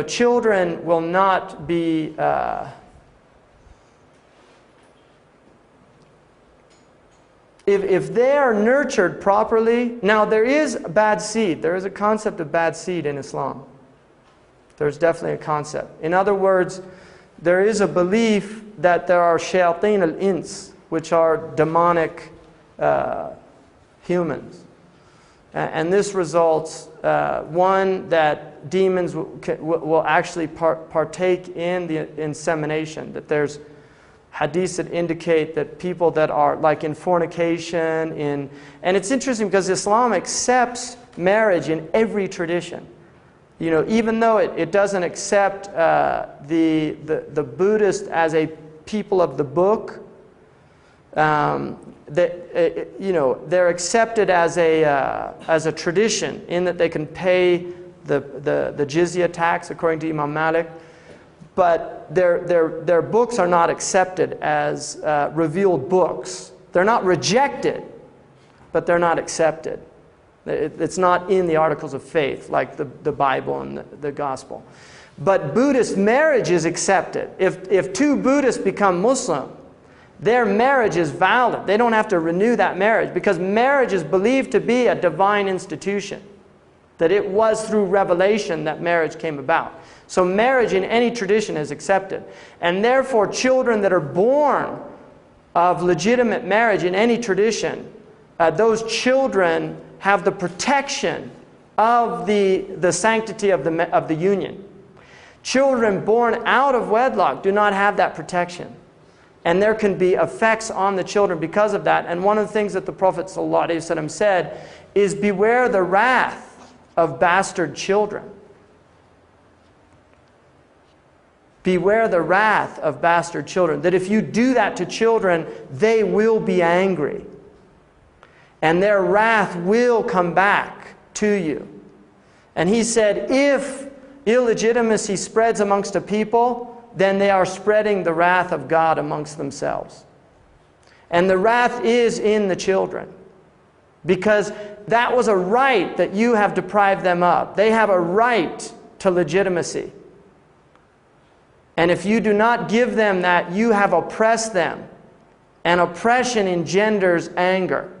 children will not be... If they are nurtured properly, now there is bad seed. There is a concept of bad seed in Islam. There's definitely a concept. In other words, there is a belief that there are shayateen al-ins, which are demonic humans. And this results, one, that demons will actually partake in the insemination, that there's hadiths that indicate that people that are like in fornication, and it's interesting because Islam accepts marriage in every tradition. Even though it doesn't accept the Buddhist as a people of the book, they're accepted as a tradition in that they can pay the jizya tax according to Imam Malik. But their books are not accepted as revealed books. They're not rejected, but they're not accepted. It's not in the articles of faith like the Bible and the Gospel. But Buddhist marriage is accepted. If two Buddhists become Muslim, their marriage is valid. They don't have to renew that marriage because marriage is believed to be a divine institution. That it was through revelation that marriage came about. So marriage in any tradition is accepted. And therefore, children that are born of legitimate marriage in any tradition, those children have the protection of the sanctity of the union. Children born out of wedlock do not have that protection. And there can be effects on the children because of that. And one of the things that the Prophet ﷺ said is, beware the wrath of bastard children. Beware the wrath of bastard children. That if you do that to children, they will be angry. And their wrath will come back to you. And he said, if illegitimacy spreads amongst a people, then they are spreading the wrath of God amongst themselves. And the wrath is in the children. Because that was a right that you have deprived them of. They have a right to legitimacy. And if you do not give them that, you have oppressed them. And oppression engenders anger.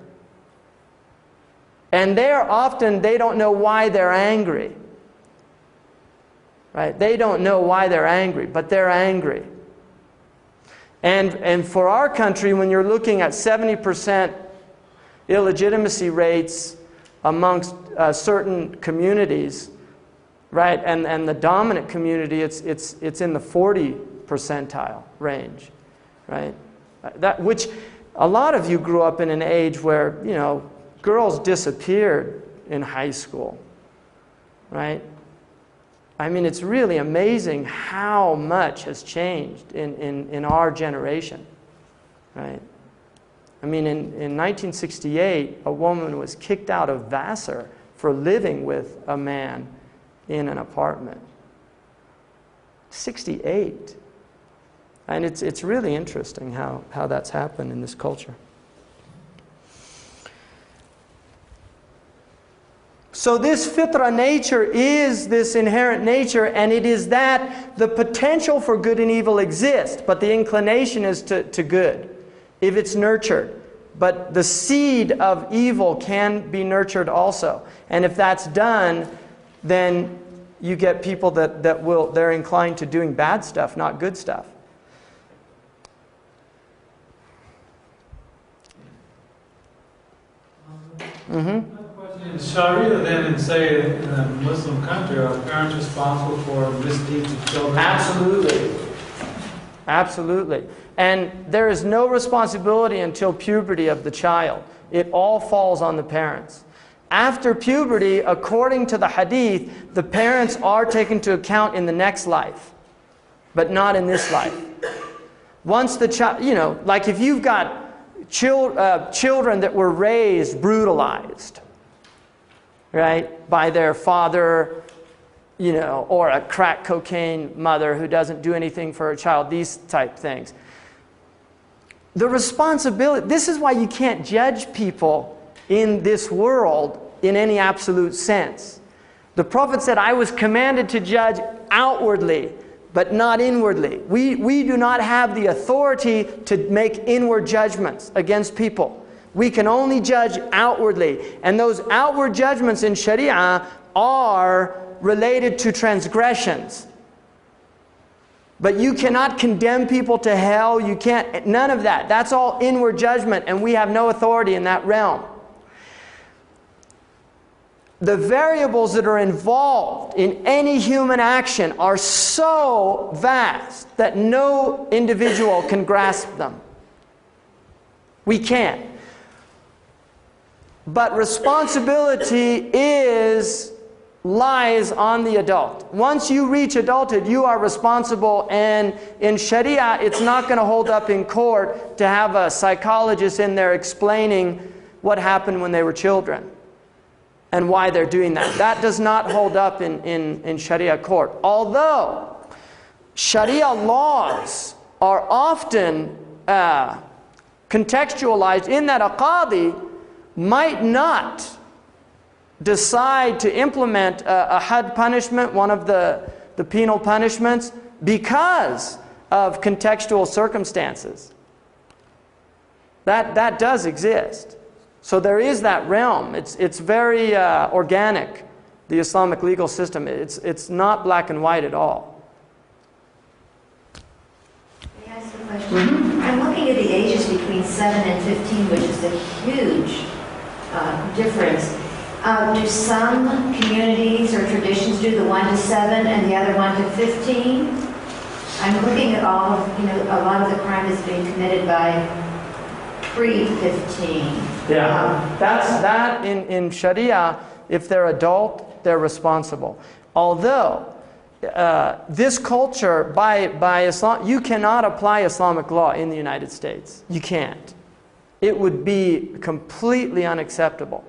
And they don't know why they're angry. Right? They don't know why they're angry, but they're angry. And for our country, when you're looking at 70% illegitimacy rates amongst certain communities, right, and the dominant community, it's in the 40 percentile range, right? Which a lot of you grew up in an age where, girls disappeared in high school, right? I mean, it's really amazing how much has changed in our generation, right? I mean, in 1968, a woman was kicked out of Vassar for living with a man in an apartment. 68. And it's really interesting how that's happened in this culture. So this fitra nature is this inherent nature, and it is that the potential for good and evil exists, but the inclination is to good, if it's nurtured. But the seed of evil can be nurtured also. And if that's done, then you get people they're inclined to doing bad stuff, not good stuff. Mm-hmm. In Sharia, then, and say in a Muslim country, are parents responsible for misdeeds of children? Absolutely. Absolutely. And there is no responsibility until puberty of the child. It all falls on the parents. After puberty, according to the hadith, the parents are taken into account in the next life, but not in this life. Once the child, like if you've got children that were raised brutalized, right, by their father, or a crack cocaine mother who doesn't do anything for her child, these type things. the responsibility, this is why you can't judge people in this world in any absolute sense. The Prophet said, I was commanded to judge outwardly, but not inwardly. We do not have the authority to make inward judgments against people. We can only judge outwardly. And those outward judgments in Sharia are related to transgressions. But you cannot condemn people to hell. You can't, none of that. That's all inward judgment, and we have no authority in that realm. The variables that are involved in any human action are so vast that no individual can grasp them. We can't. But responsibility lies on the adult. Once you reach adulthood, you are responsible, and in Sharia, it's not going to hold up in court to have a psychologist in there explaining what happened when they were children and why they're doing that. That does not hold up in Sharia court. Although Sharia laws are often contextualized in that a qadi might not decide to implement a had punishment, one of the penal punishments, because of contextual circumstances. That does exist. So there is that realm. It's very organic, the Islamic legal system. It's not black and white at all. May I ask a question? I'm looking at the ages between 7 and 15, which is a huge difference. Do some communities or traditions do the 1 to 7 and the other 1 to 15? I'm looking at all of, a lot of the crime is being committed by pre-15. Yeah, that in Sharia, if they're adult, they're responsible. Although, this culture, by Islam, you cannot apply Islamic law in the United States. You can't. It would be completely unacceptable.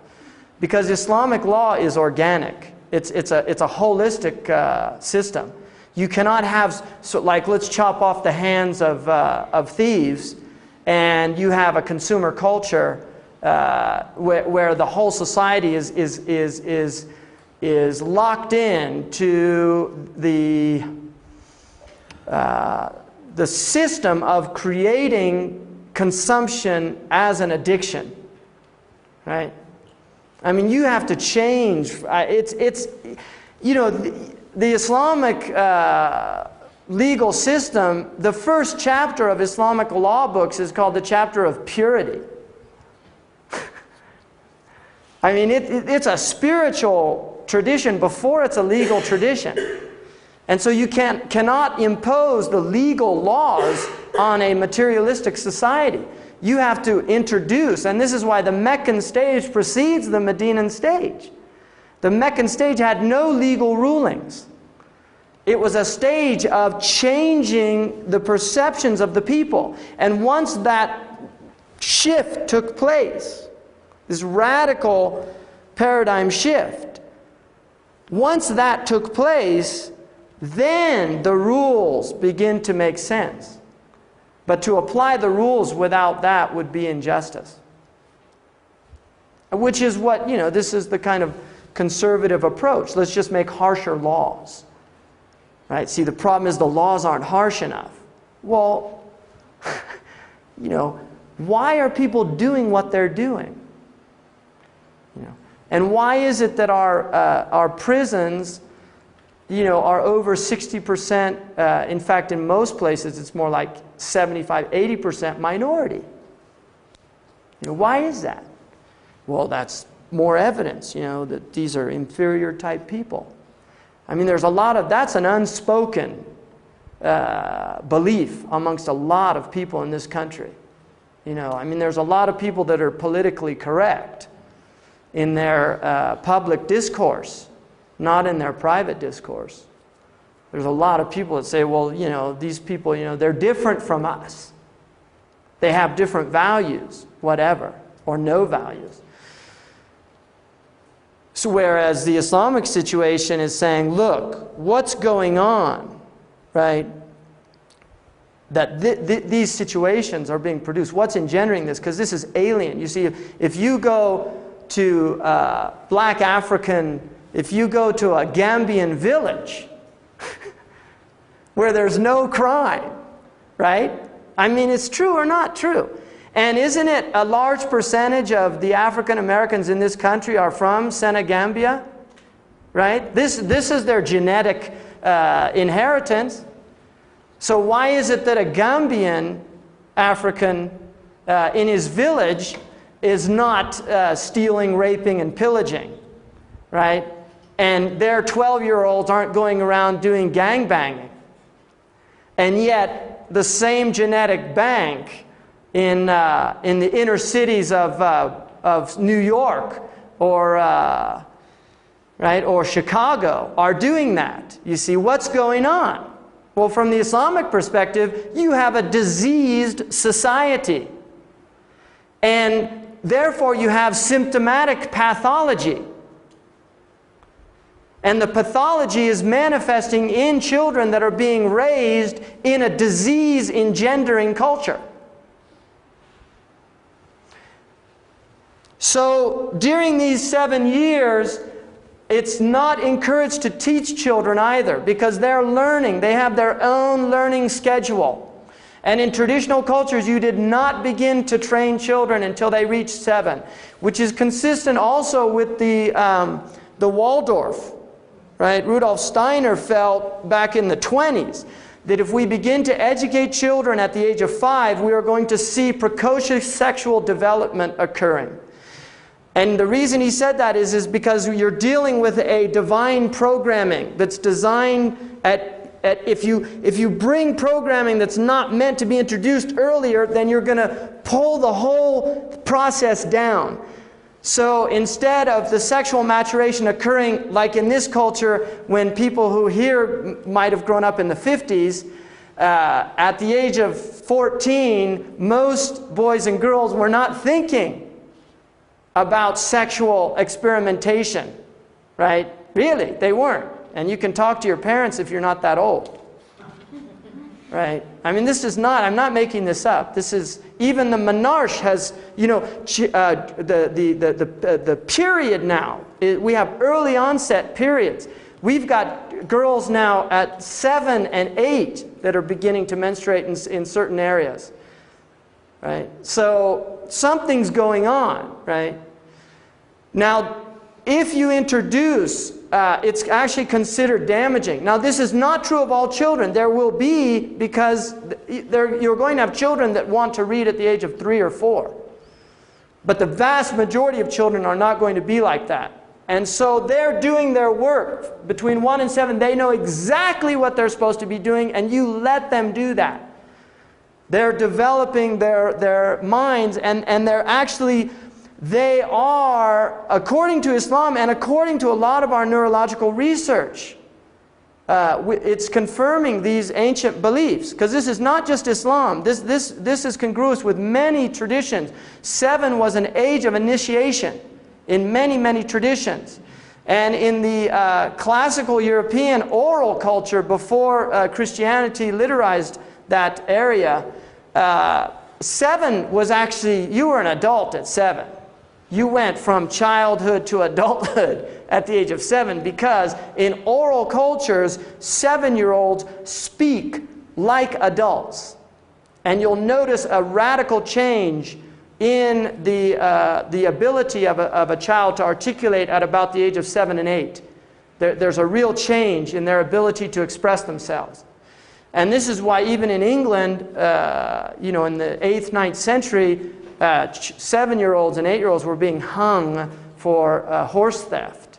Because Islamic law is organic. It's a holistic system. You cannot have, let's chop off the hands of thieves, and you have a consumer culture where the whole society is locked in to the system of creating consumption as an addiction, right? I mean, you have to change. The Islamic legal system, the first chapter of Islamic law books is called the chapter of purity. I mean, it's a spiritual tradition before it's a legal tradition. And so you cannot impose the legal laws on a materialistic society. You have to introduce, and this is why the Meccan stage precedes the Medinan stage. The Meccan stage had no legal rulings. It was a stage of changing the perceptions of the people. And once that shift took place, this radical paradigm shift, once that took place, then the rules begin to make sense. But to apply the rules without that would be injustice. Which is what, this is the kind of conservative approach. Let's just make harsher laws. Right? See, the problem is the laws aren't harsh enough. Well, why are people doing what they're doing? And why is it that our prisons, are over 60%, in fact, in most places, it's more like 75, 80% minority. Why is that? Well, that's more evidence, that these are inferior type people. I mean, that's an unspoken belief amongst a lot of people in this country. There's a lot of people that are politically correct in their public discourse, not in their private discourse. There's a lot of people that say, well, these people, they're different from us. They have different values, whatever, or no values. So whereas the Islamic situation is saying, look, what's going on, right? that these situations are being produced. What's engendering this? Because this is alien. You see, if you go to black African, if you go to a Gambian village where there's no crime, right? I mean, it's true or not true. And isn't it a large percentage of the African Americans in this country are from Senegambia, right? This is their genetic inheritance. So why is it that a Gambian African in his village is not stealing, raping, and pillaging, right? And their 12-year-olds aren't going around doing gangbanging. And yet, the same genetic bank in the inner cities of New York or Chicago are doing that. You see, what's going on? Well, from the Islamic perspective, you have a diseased society. And therefore, you have symptomatic pathology. And the pathology is manifesting in children that are being raised in a disease-engendering culture. So, during these 7 years, it's not encouraged to teach children either, because they're learning. They have their own learning schedule. And in traditional cultures, you did not begin to train children until they reached 7, which is consistent also with the Waldorf. Right? Rudolf Steiner felt back in the 20s that if we begin to educate children at the age of 5, we are going to see precocious sexual development occurring. And the reason he said that is because you're dealing with a divine programming that's designed if you bring programming that's not meant to be introduced earlier, then you're going to pull the whole process down. So instead of the sexual maturation occurring like in this culture when people who here might have grown up in the 50s, at the age of 14, most boys and girls were not thinking about sexual experimentation, right? Really, they weren't. And you can talk to your parents if you're not that old, right? I mean, this is not, I'm not making this up. This is, even the monarch has, you know, the period now, we have early onset periods. We've got girls now at 7 and 8 that are beginning to menstruate in certain areas, right? So something's going on, right? Now, if you introduce, it's actually considered damaging. Now, this is not true of all children. There will be, because you're going to have children that want to read at the age of 3 or 4. But the vast majority of children are not going to be like that. And so they're doing their work. Between 1 and 7, they know exactly what they're supposed to be doing, and you let them do that. They're developing their minds, and they're actually... They are, according to Islam and according to a lot of our neurological research, it's confirming these ancient beliefs. Because this is not just Islam. This is congruous with many traditions. 7 was an age of initiation in many, many traditions. And in the classical European oral culture before Christianity literized that area, 7 was actually, you were an adult at 7. You went from childhood to adulthood at the age of 7, because in oral cultures, 7-year-olds speak like adults. And you'll notice a radical change in the ability of a child to articulate at about the age of 7 and 8. There's a real change in their ability to express themselves. And this is why even in England, in the 8th, 9th century, 7-year-olds and 8-year-olds were being hung for horse theft,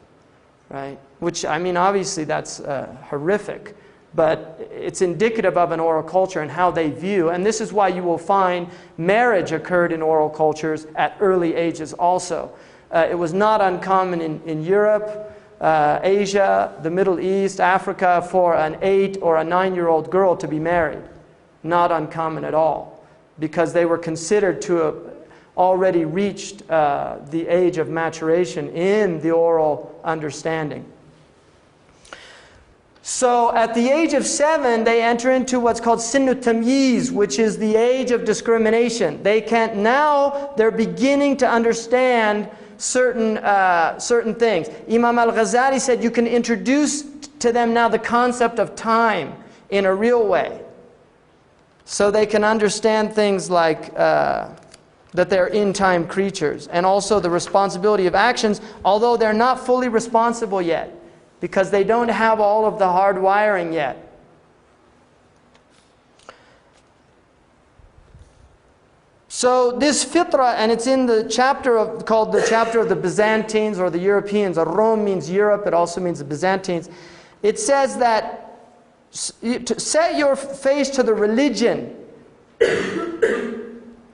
right? Which, I mean, obviously that's horrific, but it's indicative of an oral culture and how they view. And this is why you will find marriage occurred in oral cultures at early ages also. It was not uncommon in Europe, Asia, the Middle East, Africa, for an 8 or a 9-year-old girl to be married. Not uncommon at all, because they were considered to have already reached the age of maturation in the oral understanding. So at the age of 7, they enter into what's called Sinnu Tamyiz, which is the age of discrimination. They're beginning to understand certain things. Imam al-Ghazali said you can introduce to them now the concept of time in a real way. So they can understand things like that they're in-time creatures, and also the responsibility of actions, although they're not fully responsible yet, because they don't have all of the hard wiring yet. So this fitra, and it's in the chapter called the chapter of the Byzantines or the Europeans. Rome means Europe, it also means the Byzantines. It says that to set your face to the religion,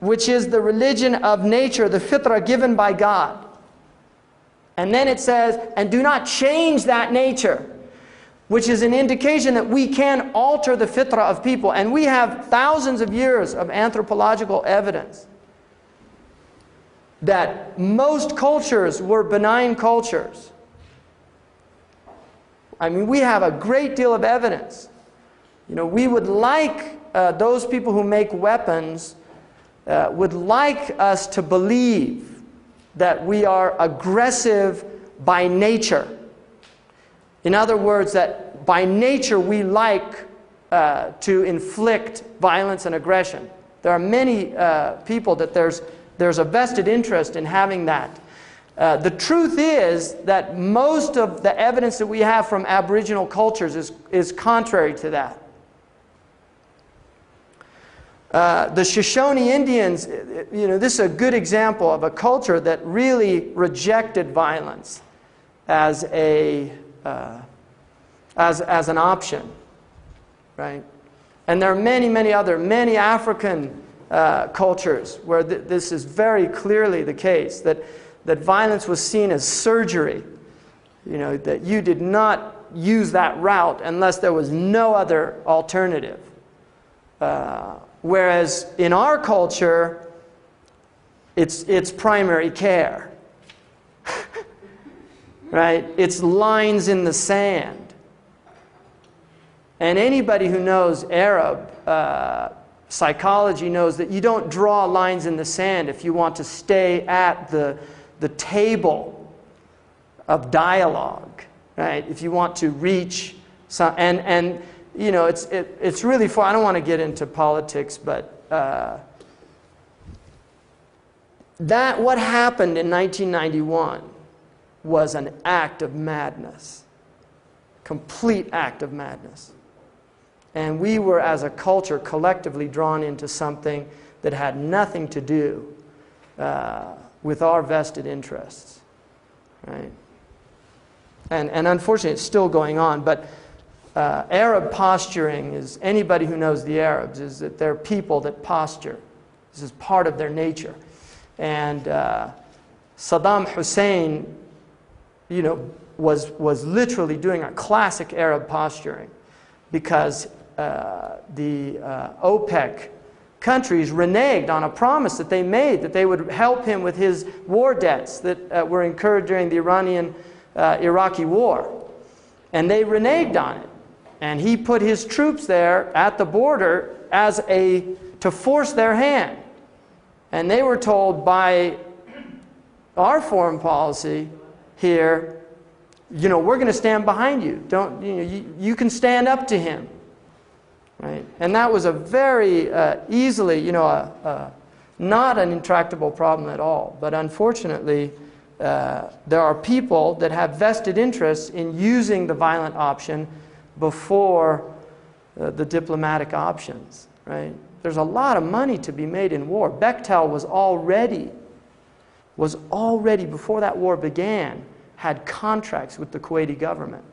which is the religion of nature, the fitra given by God. And then it says, and do not change that nature, which is an indication that we can alter the fitrah of people. And we have thousands of years of anthropological evidence that most cultures were benign cultures. I mean, we have a great deal of evidence. You know, we would like those people who make weapons would like us to believe that we are aggressive by nature. In other words, that by nature we like to inflict violence and aggression. There are many people that there's a vested interest in having that. The truth is that most of the evidence that we have from Aboriginal cultures is contrary to that. The Shoshone Indians, you know, this is a good example of a culture that really rejected violence as an option, right? And there are many African cultures where this is very clearly the case, that violence was seen as surgery, you know, that you did not use that route unless there was no other alternative. Whereas in our culture, it's primary care, right? It's lines in the sand. And anybody who knows Arab psychology knows that you don't draw lines in the sand if you want to stay at the table of dialogue, right? If you want to reach some, and you know, it's really far. I don't want to get into politics, but what happened in 1991 was an act of madness, complete act of madness. And we were, as a culture, collectively drawn into something that had nothing to do with our vested interests, right? And unfortunately, it's still going on, but Arab posturing is, anybody who knows the Arabs, is that they're people that posture. This is part of their nature. And Saddam Hussein, you know, was literally doing a classic Arab posturing, because the OPEC countries reneged on a promise that they made that they would help him with his war debts that were incurred during the Iranian-Iraqi war. And they reneged on it. And he put his troops there at the border to force their hand. And they were told by our foreign policy here, you know, we're going to stand behind you. You can stand up to him, right? And that was a very easily, you know, not an intractable problem at all. But unfortunately, there are people that have vested interests in using the violent option before the diplomatic options, right? There's a lot of money to be made in war. Bechtel was already before that war began, had contracts with the Kuwaiti government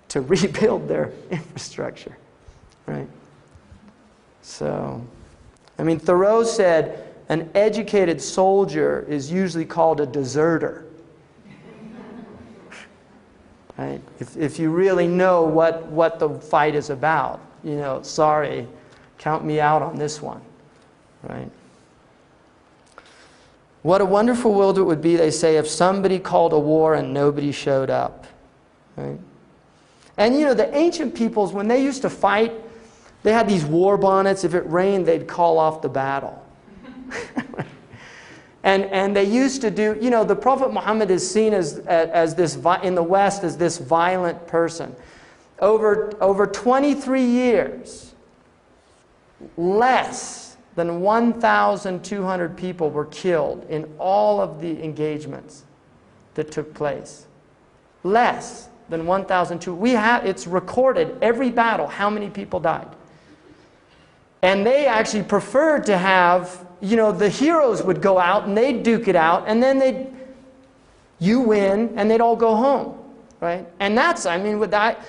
to rebuild their infrastructure, right? So, I mean, Thoreau said an educated soldier is usually called a deserter. Right? If you really know what the fight is about, you know, sorry, count me out on this one, right? What a wonderful world it would be, they say, if somebody called a war and nobody showed up, right? And you know, the ancient peoples, when they used to fight, they had these war bonnets. If it rained, they'd call off the battle. And they used to do, you know, the Prophet Muhammad is seen as this, in the West, as this violent person. Over 23 years, less than 1,200 people were killed in all of the engagements that took place. Less than 1,200. It's recorded, every battle, how many people died. And they actually preferred to have, you know, the heroes would go out and they'd duke it out, and then you win, and they'd all go home, right? And that's, I mean, would that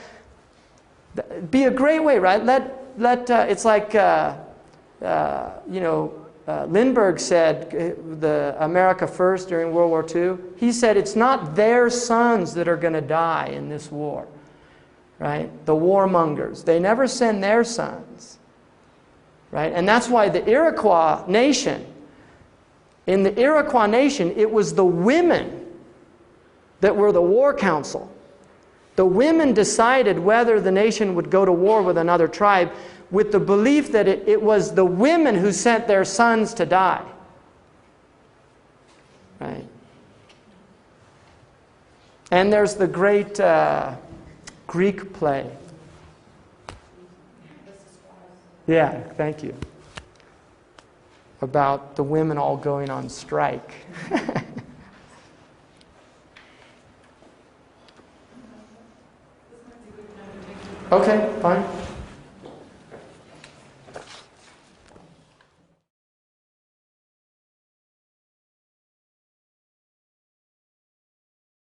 be a great way, right? It's like, you know, Lindbergh said, the America First during World War II, he said it's not their sons that are going to die in this war, right? The warmongers. They never send their sons, right? And that's why the Iroquois nation, in the Iroquois nation, it was the women that were the war council. The women decided whether the nation would go to war with another tribe, with the belief that it was the women who sent their sons to die. Right? And there's the great Greek play. Yeah, thank you. About the women all going on strike. Okay, fine.